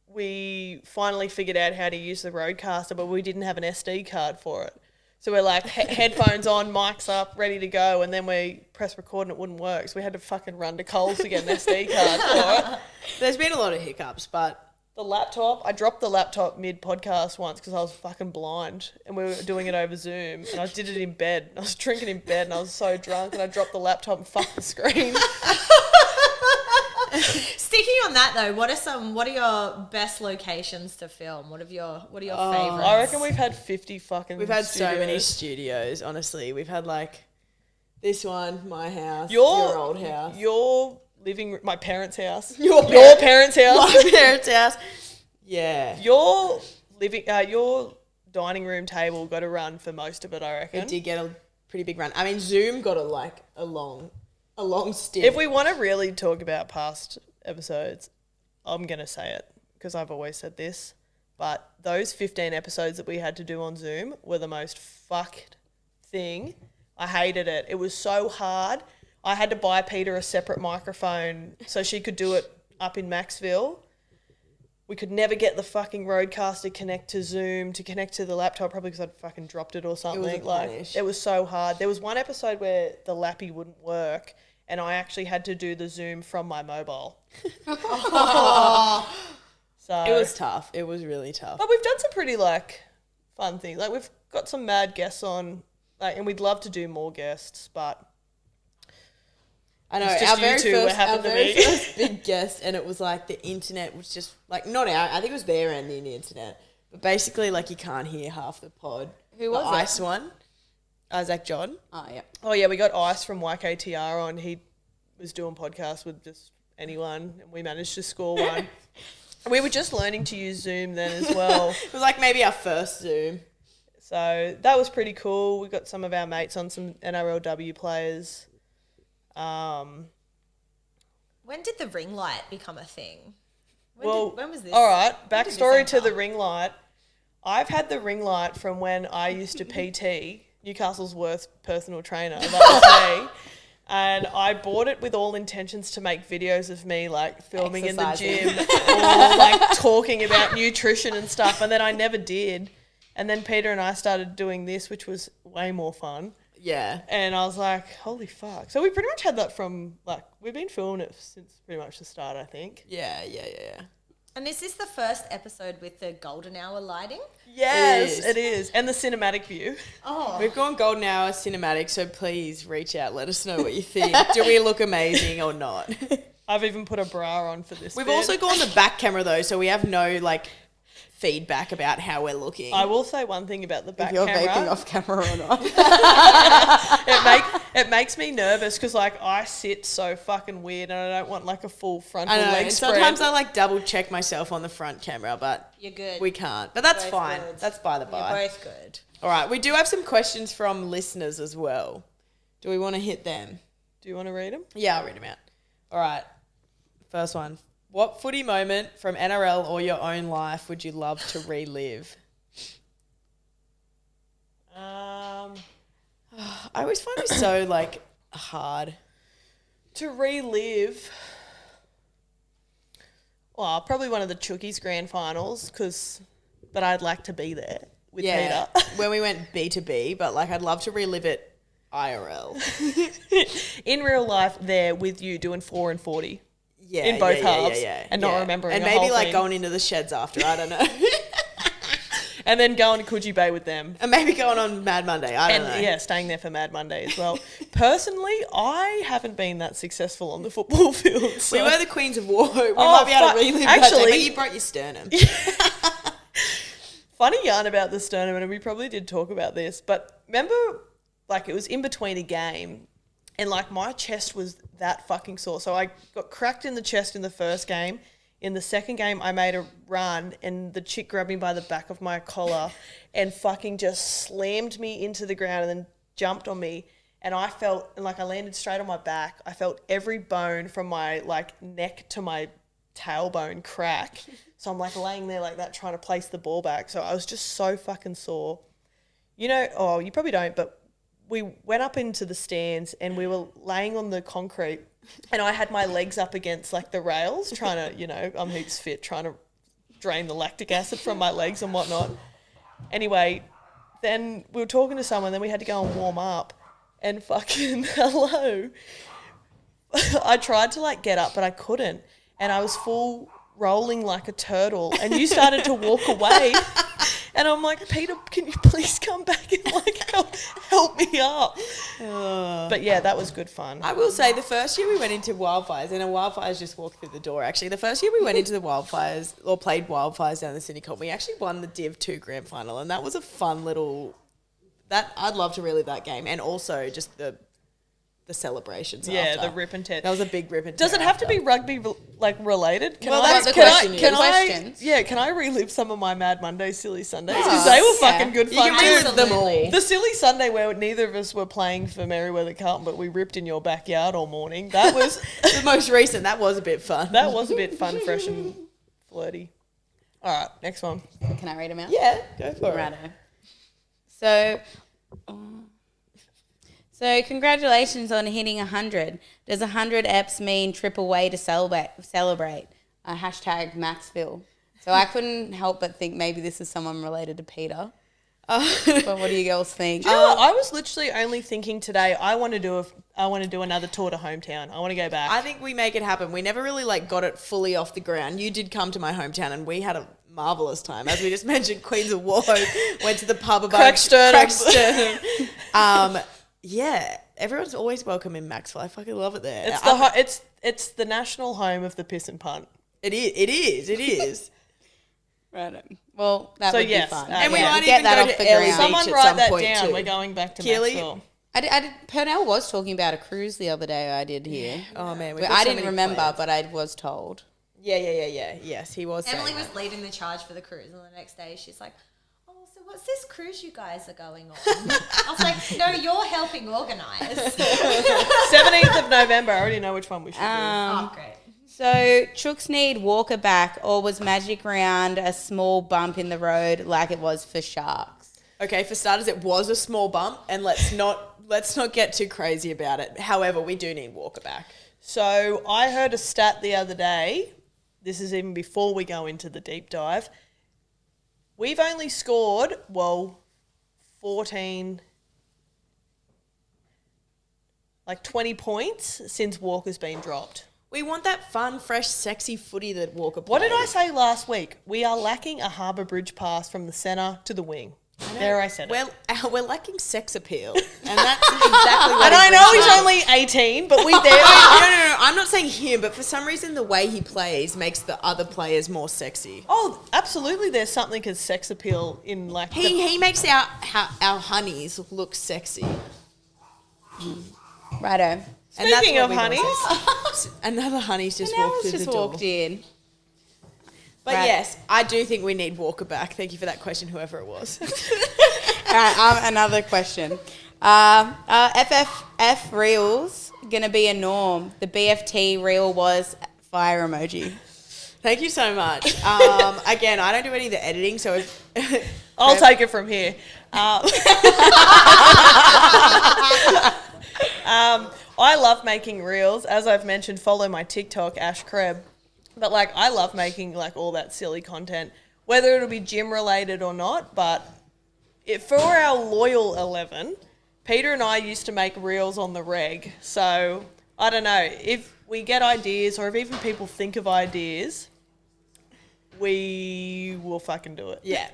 we finally figured out how to use the Rodecaster, but we didn't have an SD card for it. So we're like headphones on, mics up, ready to go, and then we press record and it wouldn't work. So we had to fucking run to Coles to get an SD card for it. There's been a lot of hiccups, but The laptop, I dropped the laptop mid-podcast once because I was fucking blind and we were doing it over Zoom and I did it in bed. I was drinking in bed and I was so drunk and I dropped the laptop and fucked the screen. Sticking on that though, what are your best locations to film? What are your favorites? I reckon we've had 50 fucking we've had studios. so many studios, honestly. We've had like this one, my house, Your your old house. Your living room, my parents' house. Your parents' house. My parents' house. Yeah. Your your dining room table got a run for most of it, I reckon. It did get a pretty big run. I mean, Zoom got a long stint. If we want to really talk about past episodes, I'm going to say it because I've always said this, but those 15 episodes that we had to do on Zoom were the most fucked thing. I hated it. It was so hard. I had to buy Peter a separate microphone so she could do it up in Maxville. We could never get the fucking Rodecaster connect to Zoom, to connect to the laptop, probably because I'd fucking dropped it or something. It was a punish. It was so hard. There was one episode where the lappy wouldn't work and I actually had to do the Zoom from my mobile. So it was tough. It was really tough. But we've done some pretty fun things. Like we've got some mad guests on, and we'd love to do more guests, but I know, it's just our very you two were first, happen our to very be. first big guest, and it was like the internet was just like not I think it was their end in the internet, but basically like you can't hear half the pod. Who was the it? Ice one, Isaac John. Oh, yeah. Oh yeah, we got Ice from YKTR on. He was doing podcasts with just anyone, and we managed to score one. We were just learning to use Zoom then as well. It was like maybe our first Zoom. So that was pretty cool. We got some of our mates on, some NRLW players. When did the ring light become a thing? When was this? All right, When did this backstory to enter? the ring light. I've had the ring light from when I used to PT, Newcastle's worst personal trainer. That was me. And I bought it with all intentions to make videos of me filming in the gym or talking about nutrition and stuff. And then I never did. And then Peter and I started doing this, which was way more fun. Yeah. And I was like, holy fuck. So we pretty much had that from we've been filming it since pretty much the start, I think. Yeah. And is this the first episode with the golden hour lighting? Yes, It it is. And the cinematic view. Oh, We've gone golden hour cinematic, so please reach out. Let us know what you think. Do we look amazing or not? I've even put a bra on for this. We've bit. also gone the back camera though, so we have no feedback about how we're looking. I will say one thing about the back If you're camera. vaping off camera or not. It makes me nervous because I sit so fucking weird and I don't want a full frontal I know. leg And spread. sometimes I double check myself on the front camera, but you're good. we can't. But that's Both fine. good. That's by the You're by. both good. All right, we do have some questions from listeners as well. Do we want to hit them? Do you want to read them? Yeah, I'll read them out. All right. First one. What footy moment from NRL or your own life would you love to relive? I always find it so hard. To relive. Well, probably one of the Chookies grand finals but I'd like to be there with Yeah, Peter. when we went B2B, but I'd love to relive it IRL. In real life, there with you doing 4 and 40. Yeah, In both yeah, halves, yeah. and not remembering and the maybe whole thing. going into the sheds after. I don't know. and then going to Coogee Bay with them. And maybe going on Mad Monday. I don't know. Yeah, staying there for Mad Monday as well. Personally, I haven't been that successful on the football field. So. We were the Queens of War. We might be able to relive that day, but you broke your sternum. Funny yarn about the sternum, and we probably did talk about this, but remember, like, it was in between a game, and, like, my chest was that fucking sore. So I got cracked in the chest in the first game. In the second game, I made a run, and the chick grabbed me by the back of my collar and fucking just slammed me into the ground and then jumped on me. And I felt, and, like, I landed straight on my back. I felt every bone from my, like, neck to my tailbone crack. So I'm, like, laying there like that trying to place the ball back. So I was just so fucking sore. You know, oh, you probably don't, but we went up into the stands and we were laying on the concrete. And I had my legs up against, like, the rails, trying to, you know, I'm heaps fit, trying to drain the lactic acid from my legs and whatnot. Anyway, then we were talking to someone, then we had to go and warm up. And fucking, hello. I tried to, like, get up, but I couldn't. And I was full rolling like a turtle. And you started to walk away. And I'm like, Peter, can you please come back and, like, help me up? But yeah, that was good fun. I will say the first year we went into Wildfires, and Wildfires just walked through the door, actually. The first year we went into the Wildfires, or played Wildfires down the Sydney Comp, we actually won the Div 2 Grand Final, and that was a fun little... I'd love to relive that game, and also just the celebrations after. The rip and tear. That was a big rip and tear. Does it have to be rugby, like, related? Well, that's the question. Questions. Can I relive some of my Mad Monday, Silly Sundays? Because they were fucking good fun. You can relive them all. The Silly Sunday where neither of us were playing for Merriweather Carlton, but we ripped in your backyard all morning. That was... the most recent. That was a bit fun. That was a bit fun, fresh and flirty. All right, next one. Can I read them out? Yeah, go for it. Righto. So congratulations on hitting 100. Does 100 EPs mean trip away to celebrate? Hashtag Maxville. So I couldn't help but think maybe this is someone related to Peter. But what do you girls think? Do you know what? I was literally only thinking today, I want to do another tour to hometown. I want to go back. I think we make it happen. We never really, like, got it fully off the ground. You did come to my hometown and we had a marvellous time. As we just mentioned, Queens of War, went to the pub about Cracksternum. Yeah, everyone's always welcome in Maxwell. I fucking love it there. It's the national home of the piss and punt. It is. Right. Well, that would be fun. And we might get even that go off the to Ellie ground. Someone Beach at write some that point down. too. We're going back to Keely? Maxwell. Purnell was talking about a cruise the other day. I did hear. Oh man, I didn't remember, but I was told. Yeah. Yes, he was. Emily was leading the charge for the cruise, and the next day she's like, "Oh, so what's this cruise you guys are going on?" I was like, "No, you're helping organise." 17th of November. I already know which one we should do. Oh, great. So Chooks need Walker back, or was Magic Round a small bump in the road like it was for Sharks? Okay, for starters, it was a small bump, and let's not get too crazy about it. However, we do need Walker back. So I heard a stat the other day. This is even before we go into the deep dive. We've only scored, 14, like 20 points since Walker's been dropped. We want that fun, fresh, sexy footy that Walker plays. What did I say last week? We are lacking a Harbour Bridge pass from the centre to the wing. There I said it. We're lacking sex appeal, and that's exactly what. And I know he's only 18, but we there. No. I'm not saying him, but for some reason the way he plays makes the other players more sexy. Oh, absolutely. There's something as sex appeal in, like, He makes our honeys look sexy. Righto. Speaking of honeys, another honey's just And walked through the door. walked in. But Right. yes, I do think we need Walker back. Thank you for that question, whoever it was. All right, another question. FFF reels going to be a norm. The BFT reel was fire emoji. Thank you so much. Again, I don't do any of the editing, so if I'll take it from here. I love making reels. As I've mentioned, follow my TikTok, Ash Kreb. But, like, I love making, like, all that silly content, whether it'll be gym related or not. But for our loyal 11, Peter and I used to make reels on the reg. So I don't know if we get ideas, or if even people think of ideas, we will fucking do it. yeah.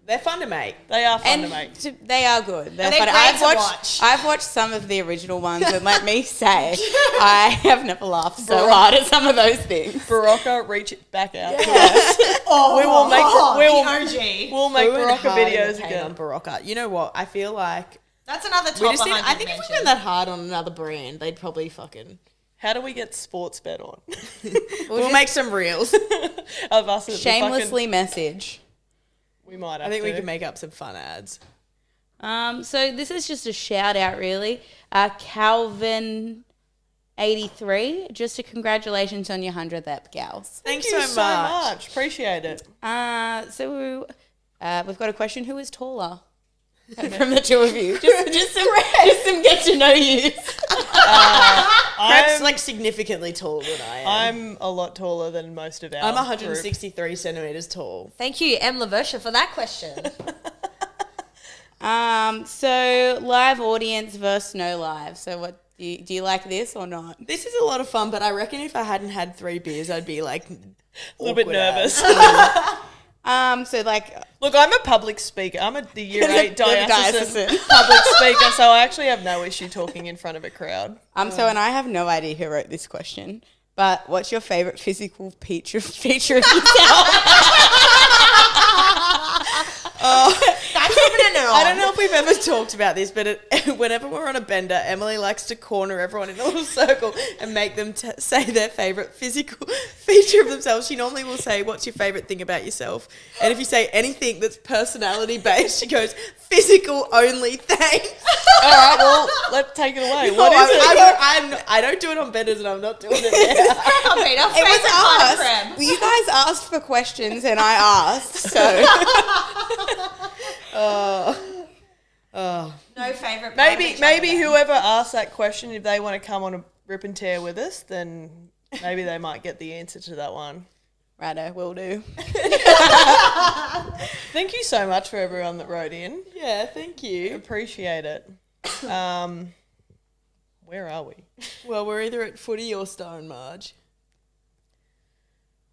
They're fun to make. They are fun And to make. they are good. They're they're fun. great to watch. I've watched some of the original ones, and let me say, I have never laughed so hard at some of those things. Barocca, reach it back out to us. We will make we'll make We went Barocca hard in the videos paint again. on Barocca. You know what? I feel like That's another we top just 100 I think if we mention. went that hard on another brand, they'd probably fucking. How do we get sports bet on? We'll make some reels. Of us at the Shamelessly message. we might have I think to. we can make up some fun ads. So this is just a shout out, really. Calvin 83, just a congratulations on your 100th ep, gals. Thanks Thank you so so much. much. Appreciate it. So we've got a question: who is taller from the two of you? Just some get to know you. Prep's like significantly taller than I am. I'm a lot taller than most of our I'm group. 163 centimeters tall. Thank you, M. Laversha, for that question. So live audience versus no live. So what do you like this or not? This is a lot of fun, but I reckon if I hadn't had 3 beers, I'd be like A little bit awkward ass. nervous. So like Look, I'm a public speaker. I'm the year 8 diocesan diocesan. public speaker, so I actually have no issue talking in front of a crowd. so and I have no idea who wrote this question, but what's your favorite physical feature of yourself? That's opening it on. I don't know if we've ever talked about this, but whenever we're on a bender, Emily likes to corner everyone in a little circle and make them say their favourite physical feature of themselves. She normally will say, "What's your favourite thing about yourself?" And if you say anything that's personality based, she goes, "Physical only, thanks." All right, well, let's take it away. What is it? I don't do it on benders, and I'm not doing it now. I mean, our It favourite part of was Prem. asked. You guys asked for questions and I asked, so No favourite part of each Maybe other. whoever asked that question, if they want to come on a rip and tear with us, then maybe they might get the answer to that one. righto, will do. Thank you so much for everyone that wrote in. Yeah, thank you. Appreciate it. Where are we? Well, we're either at Footy or Star and Marge.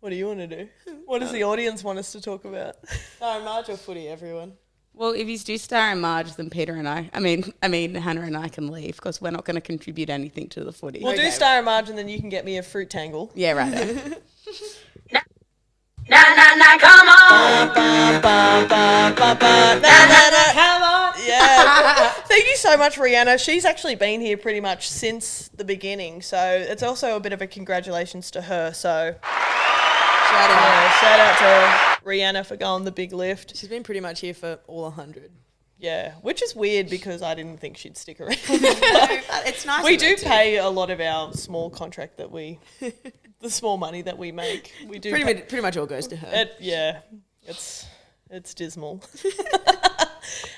What do you want to do? What does the audience want us to talk about? Star and Marge or Footy, everyone? Well, if you do Star and Marge, then Peter and I mean Hannah and I can leave because we're not going to contribute anything to the footy. We'll do Star and Marge, and then you can get me a fruit tangle. Yeah, righto. Come on. Come on. Yeah. Thank you so much, Rihanna. She's actually been here pretty much since the beginning, so it's also a bit of a congratulations to her. So shout out to Rihanna for going the big lift. She's been pretty much here for all 100. Yeah, which is weird because I didn't think she'd stick around. It's nice. We do pay a lot of our small contract that the small money that we make. We do Pretty much all goes to her. It's dismal.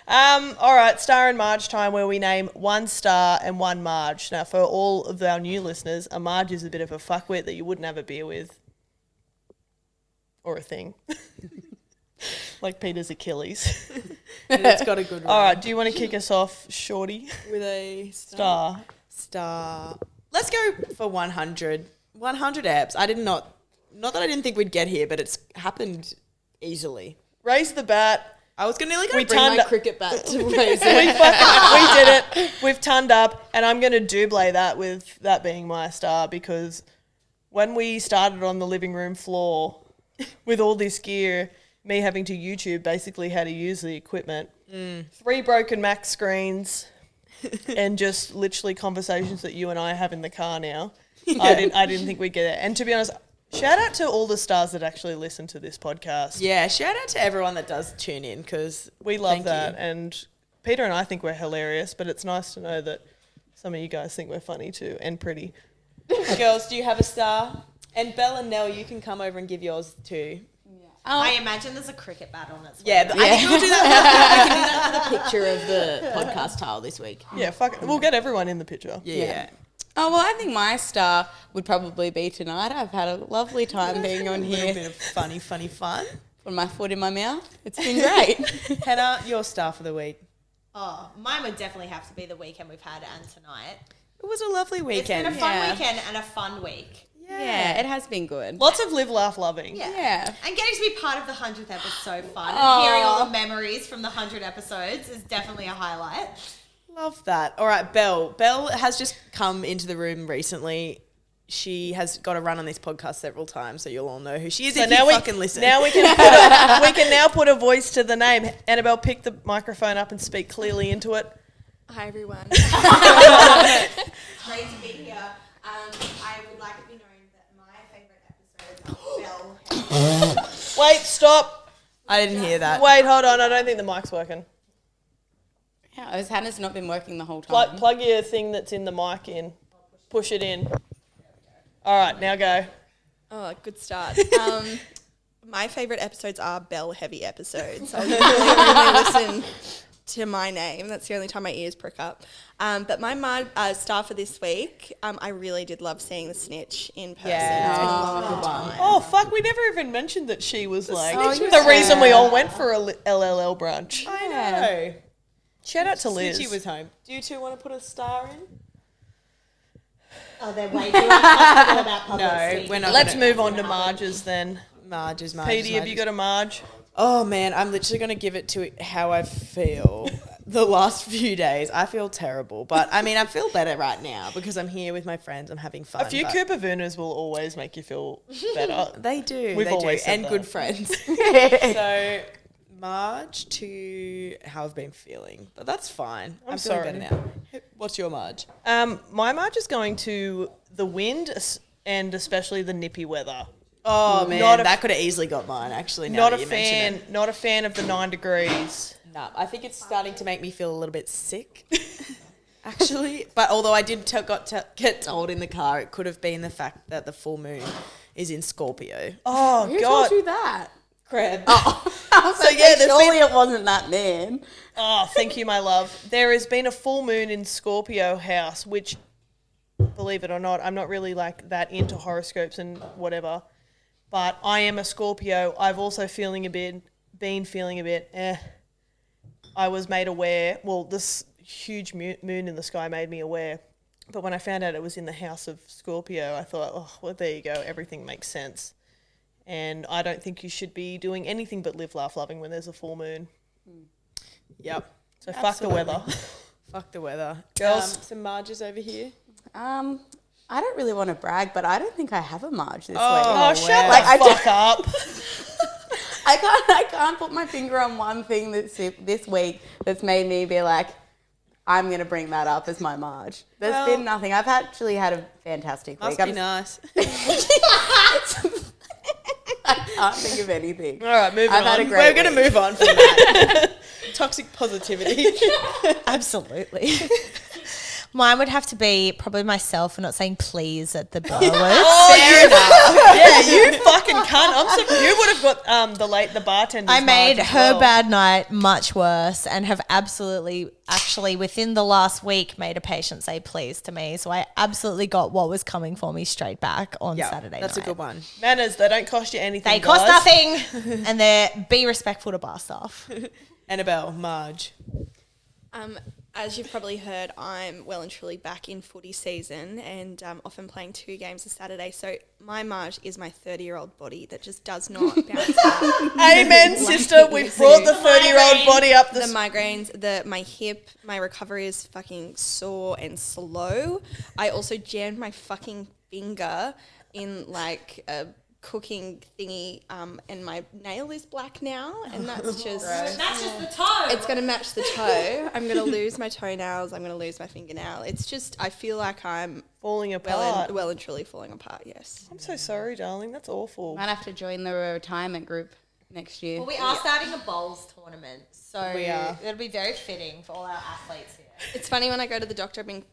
All right, Star and Marge time, where we name one star and one Marge. Now, for all of our new listeners, a Marge is a bit of a fuckwit that you wouldn't have a beer with. Or a thing. Like Peter's Achilles. And it's got a good All run. right, do you want to kick us off, Shorty? With a Star. Let's go for 100. 100 apps. Not that I didn't think we'd get here, but it's happened easily. Raise the bat. I was nearly We going to bring turned my up- cricket bat to raise We it. did it. We've turned up, and I'm going to double that with that being my star, because when we started on the living room floor with all this gear, me having to YouTube basically how to use the equipment, 3 broken Mac screens, and just literally conversations that you and I have in the car now. Yeah. I didn't think we'd get it. And to be honest, shout out to all the stars that actually listen to this podcast. Yeah, shout out to everyone that does tune in, because We love that. And Peter and I think we're hilarious, but it's nice to know that some of you guys think we're funny too, and pretty. Girls, do you have a star? And Belle and Nell, you can come over and give yours too. I imagine there's a cricket bat on it. Yeah, but I think we'll do that. We can do that for the picture of the podcast tile this week. Yeah, fuck it. We'll get everyone in the picture. Yeah. Oh, well, I think my star would probably be tonight. I've had a lovely time being on A little here bit of funny fun. with my foot in my mouth. It's been great. Hannah, your star for the week. Oh, mine would definitely have to be the weekend we've had and tonight. It was a lovely weekend. It's been a fun weekend and a fun week. Yeah, it has been good. Lots of live, laugh, loving. Yeah. And getting to be part of the 100th episode is so fun. Aw. And hearing all the memories from the 100 episodes is definitely a highlight. Love that. All right, Belle. Belle has just come into the room recently. She has got to run on this podcast several times, so you'll all know who she is if you fucking listen. Now we can now put a voice to the name. Annabelle, pick the microphone up and speak clearly into it. Hi everyone. Great to be here. I would like it to be known that my favourite episode is Belle. Wait, stop. I didn't hear that. Wait, hold on. I don't think the mic's working. Yeah, Hannah's not been working the whole time. Plug your thing that's in the mic in. Push it in. All right, now go. Oh, good start. My favourite episodes are Bell heavy episodes. I'll usually only listen to my name. That's the only time my ears prick up. But my star for this week, I really did love seeing the snitch in person. Yeah. It's been a long time. Oh, fuck. We never even mentioned that she was like snitch the was reason we there. all went for a LLL brunch. I know. Shout out to Liz. She was home. Do you two want to put a star in? Oh, they're way too uncomfortable about public No, speaking. we're not. Let's gonna- move on to Marge's then. Marge's. Petey, have you got a Marge? Oh man, I'm literally going to give it to how I feel the last few days. I feel terrible, but I mean, I feel better right now because I'm here with my friends. I'm having fun. A few but Cooper Vooners will always make you feel better. They do. We've they always do. said And that. good friends. So, Marge to how I've been feeling, but that's fine. I'm feeling sorry. better now. What's your Marge? My Marge is going to the wind and especially the nippy weather. Oh man, Not a- that could have easily got mine. Actually, now Not that a you mention fan. Not a fan of the 9 degrees. it. No, I think it's starting to make me feel a little bit sick. Actually, but although I did get told in the car, it could have been the fact that the full moon is in Scorpio. Oh Who God. told you that? Crap. Oh, I was like, yeah, there's surely it wasn't that man. Oh, thank you, my love. There has been a full moon in Scorpio house, which, believe it or not, I'm not really like that into horoscopes and whatever. But I am a Scorpio. I've also been feeling a bit. I was made aware. Well, this huge moon in the sky made me aware. But when I found out it was in the house of Scorpio, I thought, oh, well, there you go. Everything makes sense. And I don't think you should be doing anything but live, laugh, loving when there's a full moon. Yep. So fuck the weather. Fuck the weather. Girls. Some Marges over here. I don't really want to brag, but I don't think I have a Marge this Oh, week. shut Like, I the fuck up. I can't put my finger on one thing this week that's made me be like, I'm going to bring that up as my Marge. There's been nothing. I've actually had a fantastic Must week. be nice. I can't think of anything. All right, moving I've on. had a great We're going to week. move on from that. Toxic positivity. Absolutely. Mine would have to be probably myself for not saying please at the Burwood. Yeah, you fucking cunt. You would have got the bartender's I made Marge as her well. bad night much worse and have actually within the last week made a patient say please to me. So I absolutely got what was coming for me straight back on Saturday That's night. a good one. Manners, they don't cost you anything. They cost guys. nothing and they're be respectful to bar staff. Annabelle, Marge. As you've probably heard, I'm well and truly back in footy season and often playing 2 games a Saturday. So my Marge is my 30-year-old body that just does not bounce back. Amen, sister. We've brought the 30-year-old body up The the migraines, my hip, my recovery is fucking sore and slow. I also jammed my fucking finger in like a cooking thingy and my nail is black now and that's just Matches the toe. it's going to match the toe. I'm going to lose my toenails. I'm going to lose my fingernail. It's just I feel like I'm falling apart. well and truly falling apart, yes. I'm so sorry, darling. That's awful. Might have to join the retirement group next year. Well, we are starting a bowls tournament, so We are. it'll be very fitting for all our athletes here. It's funny when I go to the doctor. I've been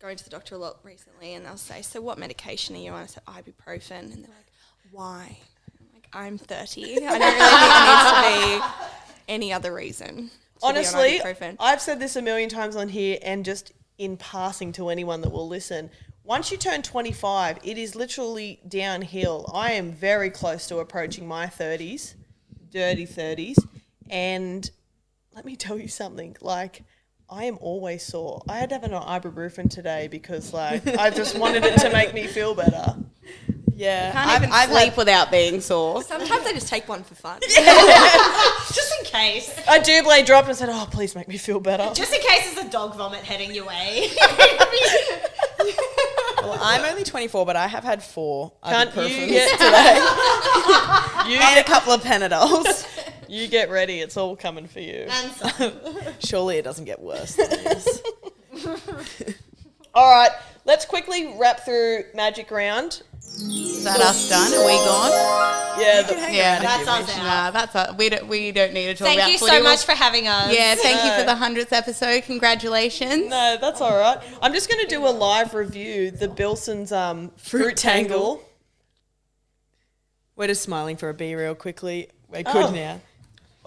going to the doctor a lot recently and they'll say, so what medication are you on? I said, ibuprofen. And they're like, why? I'm like, I'm 30. I don't really think it needs to be any other reason. Honestly, ibuprofen. I've said this a million times on here and just in passing to anyone that will listen. Once you turn 25, it is literally downhill. I am very close to approaching my 30s, dirty 30s, and let me tell you something, like, I am always sore. I had to have an ibuprofen today because, like, I just wanted it to make me feel better. Yeah. Can't even sleep without being sore. Sometimes I just take one for fun. Just in case. I do blade dropped and said, "Oh, please make me feel better." Just in case there's a dog vomit heading your way. Well, I'm only 24, but I have had 4 Can't you ibuprofens get today. you And a get, couple of Panadols. you get ready. It's all coming for you. And some. Surely it doesn't get worse than this. All right, let's quickly wrap through Magic Round. Is that us done? Are we gone? Yeah, Yeah, That's us out. Nah, that's us. We don't need to talk Thank about you footy. so much for having us. Yeah, thank you for the 100th episode. Congratulations. no, that's all right. I'm just going to do a live review. The Bilson's fruit tangle. We're just smiling for a B real quickly. We could now.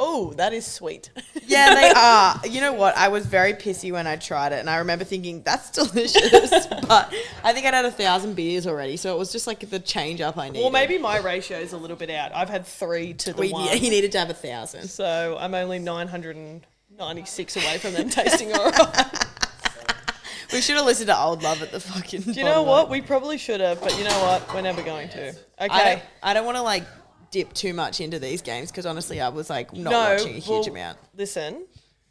Oh, that is sweet. Yeah, they are. You know what? I was very pissy when I tried it, and I remember thinking, that's delicious. But I think I'd had 1,000 beers already, so it was just like the change up I needed. Well, maybe my ratio is a little bit out. I've had 3 to the 1. He needed to have 1,000. So I'm only 996 away from them tasting all right. We should have listened to Old Love at the fucking. Do you know what? We probably should have, but you know what? We're never going to. Okay. I don't want to like dip too much into these games because honestly, I was like not watching a huge amount. Listen.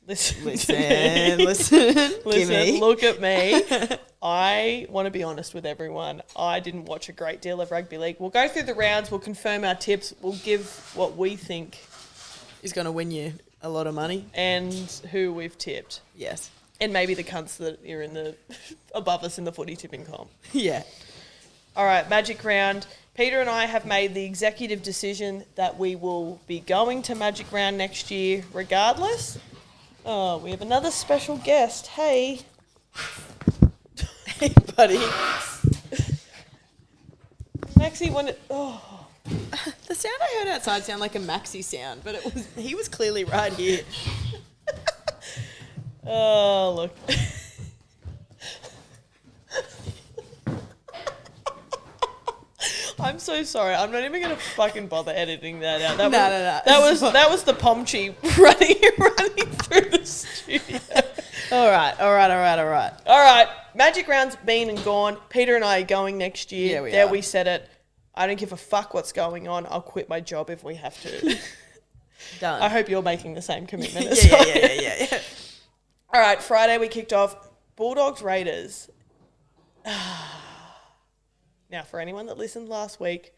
Listen. Listen, look at me. I want to be honest with everyone. I didn't watch a great deal of rugby league. We'll go through the rounds. We'll confirm our tips. We'll give what we think is going to win you a lot of money and who we've tipped. Yes. And maybe the cunts that are in the above us in the footy tipping comp. Yeah. All right, Magic Round. Peter and I have made the executive decision that we will be going to Magic Round next year regardless. Oh, we have another special guest. Hey. Hey, buddy. Maxie wanted... Oh. The sound I heard outside sounded like a Maxi sound, but he was clearly right here. Oh, look. I'm so sorry. I'm not even going to fucking bother editing that out. No. That was the Pomchi running through the studio. All right. All right. Magic Round's been and gone. Peter and I are going next year. Yeah, we are. We said it. I don't give a fuck what's going on. I'll quit my job if we have to. Done. I hope you're making the same commitment as well. Yeah. All right, Friday we kicked off Bulldogs Raiders. Now, for anyone that listened last week,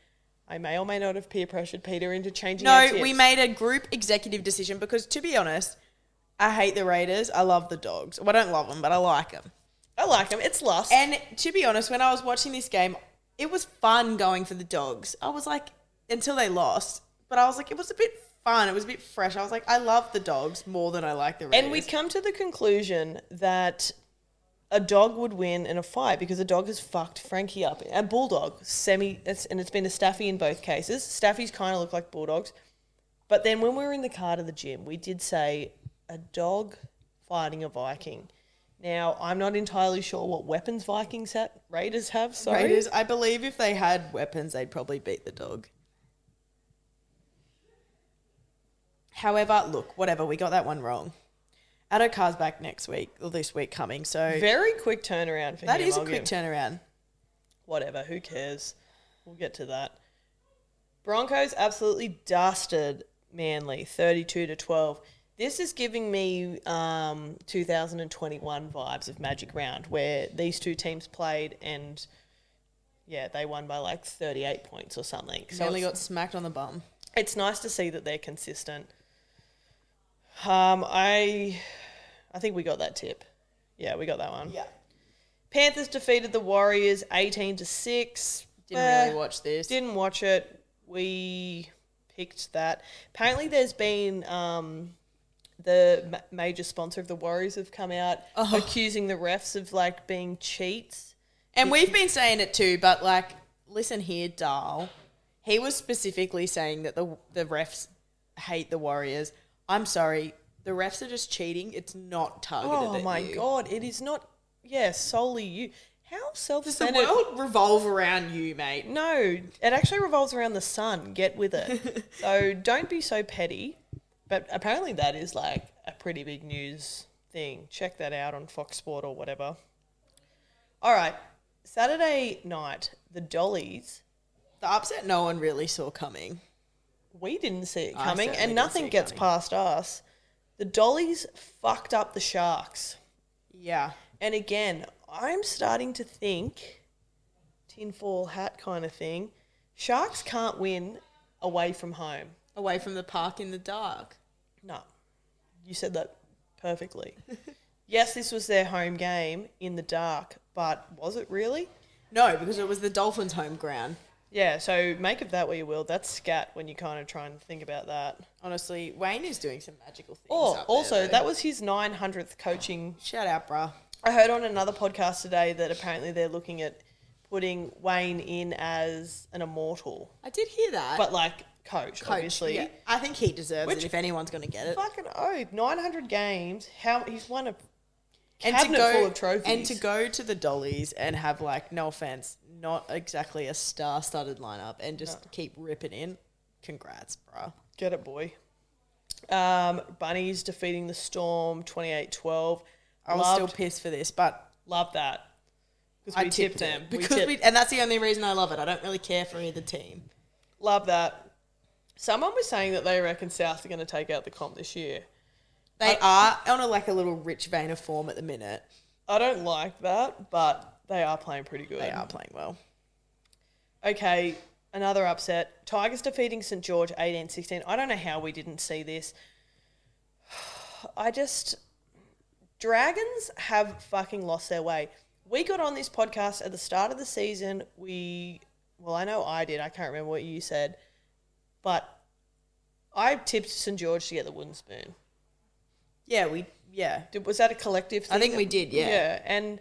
I may or may not have peer pressured Peter into changing our tips. No, we made a group executive decision because, to be honest, I hate the Raiders. I love the Dogs. Well, I don't love them, but I like them. I like them. It's lust. And to be honest, when I was watching this game, it was fun going for the Dogs. I was like, until they lost, but I was like, it was a bit fun. It was a bit fresh. I was like, I love the Dogs more than I like the Raiders. And we'd come to the conclusion that a dog would win in a fight because a dog has fucked Frankie up. And Bulldog, and it's been a Staffy in both cases. Staffies kind of look like Bulldogs. But then when we were in the car to the gym, we did say a dog fighting a Viking. Now, I'm not entirely sure what weapons Raiders have. Sorry. Raiders, I believe if they had weapons, they'd probably beat the Dog. However, look, whatever, we got that one wrong. Addo Carr's back next week, or this week coming, so... Very quick turnaround for him. That is a quick turnaround. Whatever, who cares? We'll get to that. Broncos absolutely dusted Manly, 32-12. This is giving me 2021 vibes of Magic Round, where these two teams played and, yeah, they won by like 38 points or something. So Manly got smacked on the bum. It's nice to see that they're consistent. I think we got that tip. Yeah, we got that one. Yeah. Panthers defeated the Warriors 18-6. Didn't really watch this. Didn't watch it. We picked that. Apparently there's been the major sponsor of the Warriors have come out accusing the refs of like being cheats. And we've been saying it too, but like, listen here, Dahl. He was specifically saying that the refs hate the Warriors. I'm sorry. The refs are just cheating. It's not targeted at you. Oh, my God. It is not, solely you. How Does the self-centered... world revolve around you, mate? No, it actually revolves around the sun. Get with it. So don't be so petty. But apparently that is like a pretty big news thing. Check that out on Fox Sport or whatever. All right. Saturday night, the Dollies The upset no one really saw coming. We didn't see it I coming, certainly and didn't nothing see it gets coming. past us. The Dollies fucked up the Sharks. Yeah. And again, I'm starting to think, tinfoil hat kind of thing, Sharks can't win away from home. Away from the park in the dark. No, you said that perfectly. Yes, this was their home game in the dark, but was it really? No, because it was the Dolphins' home ground. Yeah, so make of that what you will. That's scat when you kind of try and think about that. Honestly, Wayne is doing some magical things. Oh, up also, there, though. that was his 900th coaching. Shout out, bruh. I heard on another podcast today that apparently they're looking at putting Wayne in as an immortal, I did hear that. but like coach, obviously. Yeah, I think he deserves Which- it if anyone's going to get it. Fucking oath. 900 games. How he's won a And cabinet full of trophies. And to go to the Dollies and have, like, no offense, not exactly a star-studded lineup and just keep ripping in. Congrats, bruh. Get it, boy. Bunnies defeating the Storm 28-12. I was still pissed for this, but Love that. Because I we tipped them. it. Because and that's the only reason I love it. I don't really care for either team. Love that. Someone was saying that they reckon South are going to take out the comp this year. They are on a little rich vein of form at the minute. I don't like that, but they are playing pretty good. They are playing well. Okay, another upset. Tigers defeating St. George 18-16. I don't know how we didn't see this. Dragons have fucking lost their way. We got on this podcast at the start of the season. I know I did. I can't remember what you said. But I tipped St. George to get the wooden spoon. Yeah, Was that a collective thing? I think we did, yeah. Yeah, and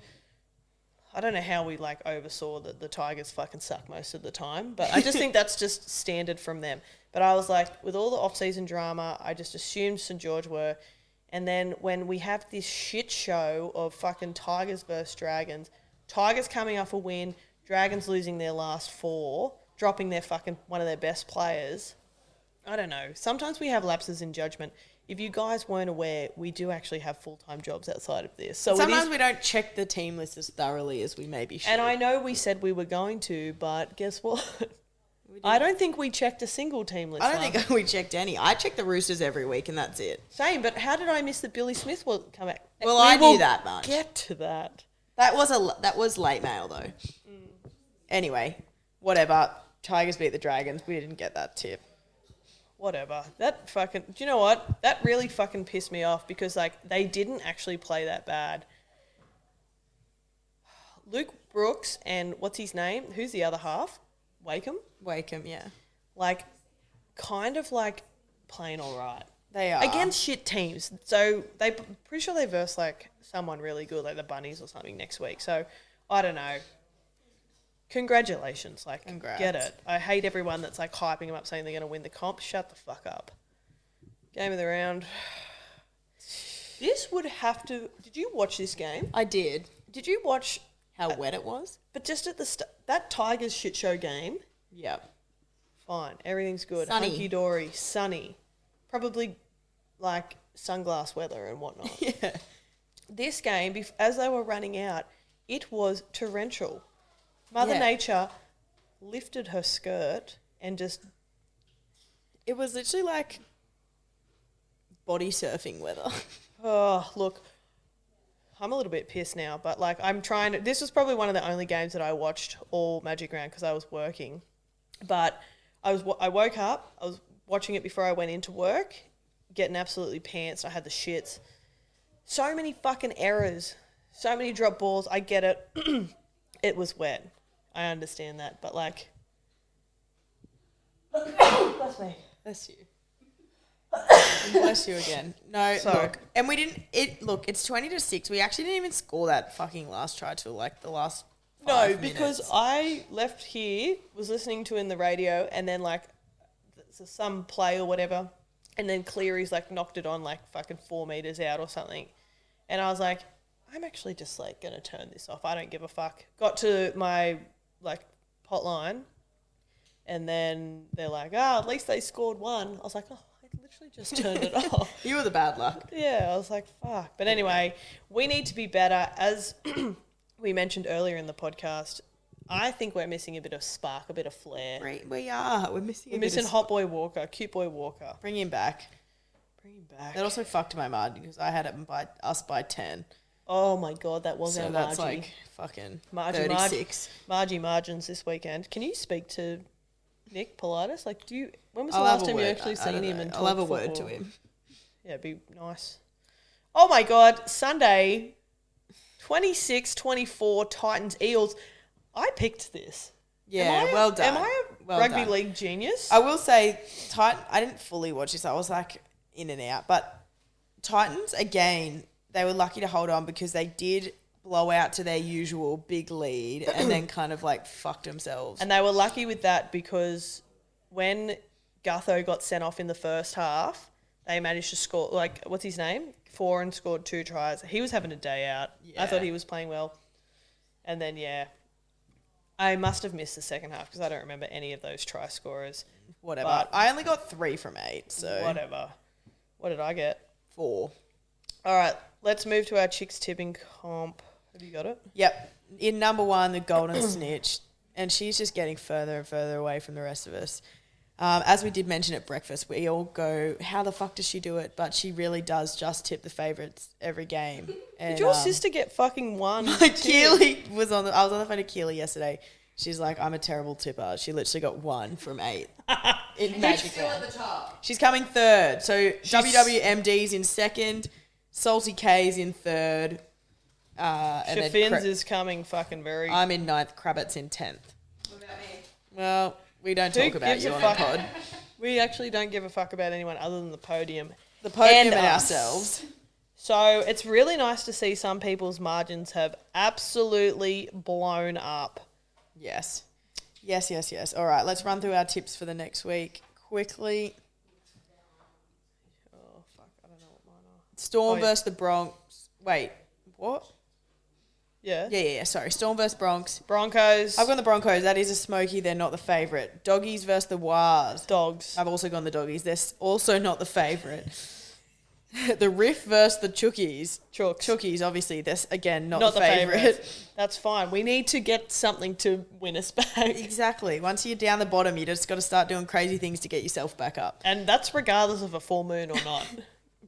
I don't know how we oversaw that the Tigers fucking suck most of the time, but I just think that's just standard from them. But I was like, with all the off-season drama, I just assumed St. George were. And then when we have this shit show of fucking Tigers versus Dragons, Tigers coming off a win, Dragons losing their last 4, dropping their fucking one of their best players. I don't know. Sometimes we have lapses in judgment. If you guys weren't aware, we do actually have full-time jobs outside of this. So sometimes we don't check the team list as thoroughly as we maybe should. And I know we said we were going to, but guess what? I don't think we checked a single team list. I don't think we checked any. I check the Roosters every week and that's it. Same, but how did I miss that Billy Smith will come back? Well, We I will knew that much. Get to that. That was late mail though. Anyway, whatever. Tigers beat the Dragons. We didn't get that tip. Whatever. That fucking... Do you know what? That really fucking pissed me off because, they didn't actually play that bad. Luke Brooks and what's his name? Who's the other half? Wakeham? Yeah. Playing all right. They are. Against shit teams. So, pretty sure they verse, someone really good, like the Bunnies or something next week. So, I don't know. Congratulations. Congrats. Get it. I hate everyone that's, hyping them up saying they're going to win the comp. Shut the fuck up. Game of the round. This would have to... Did you watch this game? I did. Did you watch... How wet it was? But just at the that Tigers shit show game, Yep. fine. Everything's good. Sunny. Hunky-dory. Sunny. Probably, sunglass weather and whatnot. Yeah. This game, as they were running out, it was torrential. Mother Yeah. Nature lifted her skirt and just... It was literally like body surfing weather. Oh, look, I'm a little bit pissed now, but I'm trying to... This was probably one of the only games that I watched all Magic Round because I was working. But I woke up, I was watching it before I went into work, getting absolutely pantsed. I had the shits. So many fucking errors. So many drop balls. I get it. It was wet. I understand that. But bless me. Bless you. And bless you again. No, Sorry. look. And we didn't... It's 20-6. We actually didn't even score that fucking last try till the last 5 No, minutes. because I left here, was listening to in the radio, and then some play or whatever, and then Cleary's knocked it on fucking 4 meters out or something, and I was like, I'm actually just gonna turn this off. I don't give a fuck. Got to my hotline, and then they're like, at least they scored one. I was like, I literally just turned it off. You were the bad luck. Yeah, I was like, fuck. But anyway, we need to be better. As we mentioned earlier in the podcast, I think we're missing a bit of spark, a bit of flair. We are. We're missing. We're missing Hot Boy Walker, Cute Boy Walker. Bring him back. Bring him back. That also fucked my mud because I had it by 10. Oh my god, that was So our that's Margie. like fucking Margie 36. Margie margins this weekend. Can you speak to Nick Politis? Like, when was the I'll last have a time you word. actually I seen don't him know. and I'll have a talked word to football? him. Yeah, it'd be nice. Oh my god, Sunday, 26-24 Titans Eels. I picked this. Yeah, well done. Am I a Well rugby done. league genius? I will say, I didn't fully watch this. I was like in and out. But Titans, again, they were lucky to hold on because they did blow out to their usual big lead and then kind of like fucked themselves. And they were lucky with that because when Gutho got sent off in the first half, they managed to score, like, what's his name? 4 and scored 2 tries. He was having a day out. Yeah. I thought he was playing well. And then, I must have missed the second half because I don't remember any of those try scorers. Whatever. But- I only got 3 from 8, so Whatever. What did I get? 4. All right, let's move to our chicks tipping comp. Have you got it? Yep. In number 1, the Golden Snitch. And she's just getting further and further away from the rest of us. As we did mention at breakfast, we all go, how the fuck does she do it? But she really does just tip the favourites every game. And, Did your sister get fucking one? Keely I was on the phone to Keely yesterday. She's like, I'm a terrible tipper. She literally got 1 from 8. In Magic Still Round. at the top. She's coming 3rd. So WWMD's in 2nd. Salty K's in 3rd. And then Shaffin's is coming fucking very... I'm in 9th. Crabbit's in 10th. What about me? Well, we don't Who talk about gives you a on fuck? the pod. We actually don't give a fuck about anyone other than the podium. The podium And and us. ourselves. So it's really nice to see some people's margins have absolutely blown up. Yes. Yes. All right, let's run through our tips for the next week quickly. Oh, fuck. I don't know what mine are. Storm Oh, yeah. versus the Bronx. Wait, what? Yeah. Yeah. Sorry, Storm versus Bronx. Broncos. I've gone the Broncos. That is a smoky. They're not the favourite. Doggies versus the Wars. Dogs. I've also gone the Doggies. They're also not the favourite. The Riff versus the Chookies. Chooks. Chookies, obviously, that's again not, Not the the favourite. favourite. That's fine. We need to get something to win us back. Exactly. Once you're down the bottom, you just got to start doing crazy things to get yourself back up. And that's regardless of a full moon or not.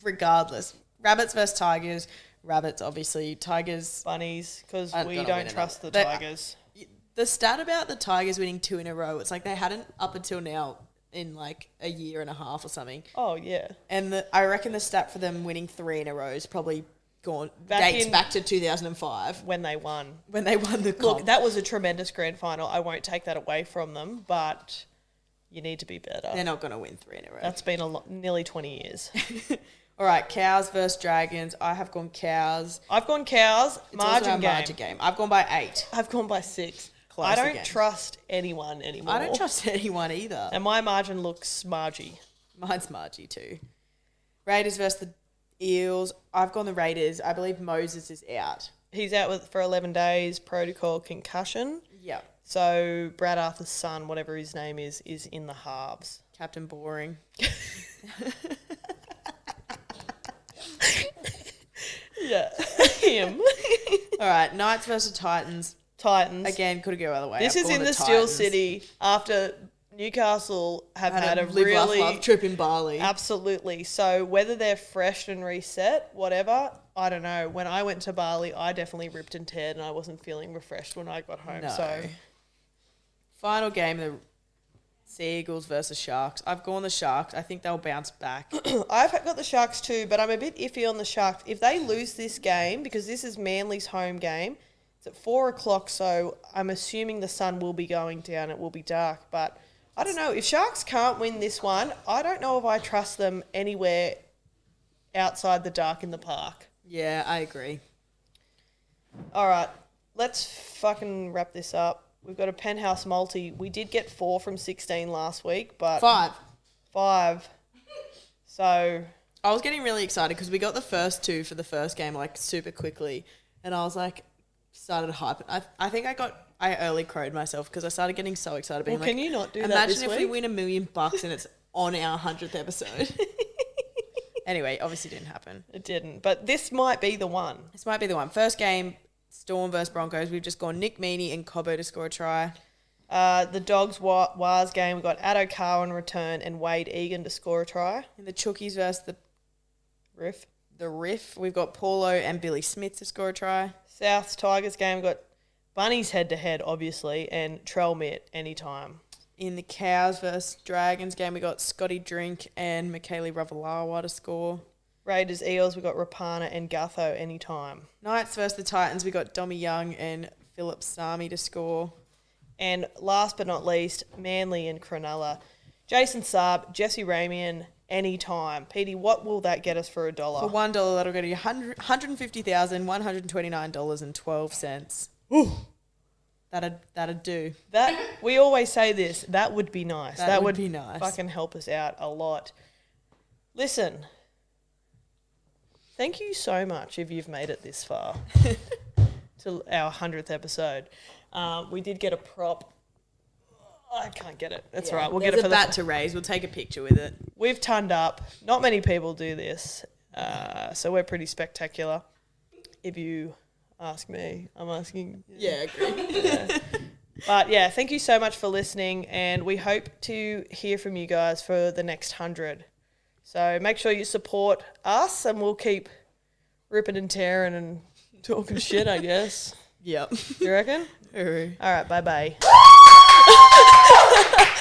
Regardless. Rabbits versus Tigers. Rabbits, obviously. Tigers. Bunnies, because Aren't we gonna don't win trust the another. Tigers. The stat about the Tigers winning 2 in a row, it's like they hadn't up until now in like a year and a half or something. Oh, yeah. And I reckon the stat for them winning 3 in a row is probably dates in- back to 2005 When they won. when they won the Look, comp. that was a tremendous grand final. I won't take that away from them, but you need to be better. They're not going to win 3 in a row. That's been nearly 20 years. All right, Cows versus Dragons. I have gone Cows. I've gone Cows. It's also Margin a game. margin game. I've gone by 8. I've gone by 6. Close I don't again. trust anyone anymore. I don't trust anyone either. And my margin looks margy. Mine's Margie too. Raiders versus the Eels. I've gone the Raiders. I believe Moses is out. He's out for 11 days, protocol concussion. Yeah. So Brad Arthur's son, whatever his name is in the halves. Captain Boring. Yeah, him. All right, Knights versus Titans. Titans. Again, could go either way. This I've is gone in the Steel Titans. City after Newcastle have had a live, laugh, really love trip in Bali. absolutely. So whether they're fresh and reset, whatever, I don't know. When I went to Bali, I definitely ripped and teared, and I wasn't feeling refreshed when I got home. No. So Final game, the Sea Eagles versus Sharks. I've gone the Sharks. I think they'll bounce back. I've got the Sharks too, but I'm a bit iffy on the Sharks. If they lose this game, because this is Manly's home game, it's at 4:00, so I'm assuming the sun will be going down. It will be dark, but I don't know. If Sharks can't win this one, I don't know if I trust them anywhere outside the dark in the park. Yeah, I agree. All right, let's fucking wrap this up. We've got a penthouse multi. We did get 4 from 16 last week, but 5. So I was getting really excited because we got the first 2 for the first game like super quickly, and I was like, started hyping. I think I early crowed myself because I started getting so excited. Being Well, like, can you not do that imagine this if we week? win $1 million and it's on our 100th episode. Anyway, obviously didn't happen. it didn't. But this might be the one. This might be the one. First game, Storm versus Broncos, we've just gone Nick Meaney and Cobbo to score a try. The Dogs Wars game, we got Addo Carr on return and Wade Egan to score a try. In the Chookies versus the Riff. we've got Paulo and Billy Smith to score a try. Souths Tigers game, we got Bunnies head-to-head, obviously, and Trell Mitt anytime. In the Cows versus Dragons game, we got Scotty Drink and Michaeli Ravalawa to score. Raiders Eels, we got Rapana and Gutho anytime. Knights versus the Titans, we got Dommy Young and Philip Sami to score. And last but not least, Manly and Cronulla. Jason Saab, Jesse Ramian, anytime. Petey, what will that get us for $1? For $1, that'll go to you $150,129.12. Ooh. That'd do. That we always say this. That would be nice. That would be nice. Fucking help us out a lot. Listen, thank you so much if you've made it this far to our 100th episode. We did get a prop. I can't get it. That's right. We'll get it for a bat to raise. We'll take a picture with it. We've turned up. Not many people do this, so we're pretty spectacular. If you ask me, I'm asking. Yeah, agree. Yeah. But yeah, thank you so much for listening, and we hope to hear from you guys for the next 100. So make sure you support us, and we'll keep ripping and tearing and talking shit, I guess. Yep. You reckon? All All right, bye-bye.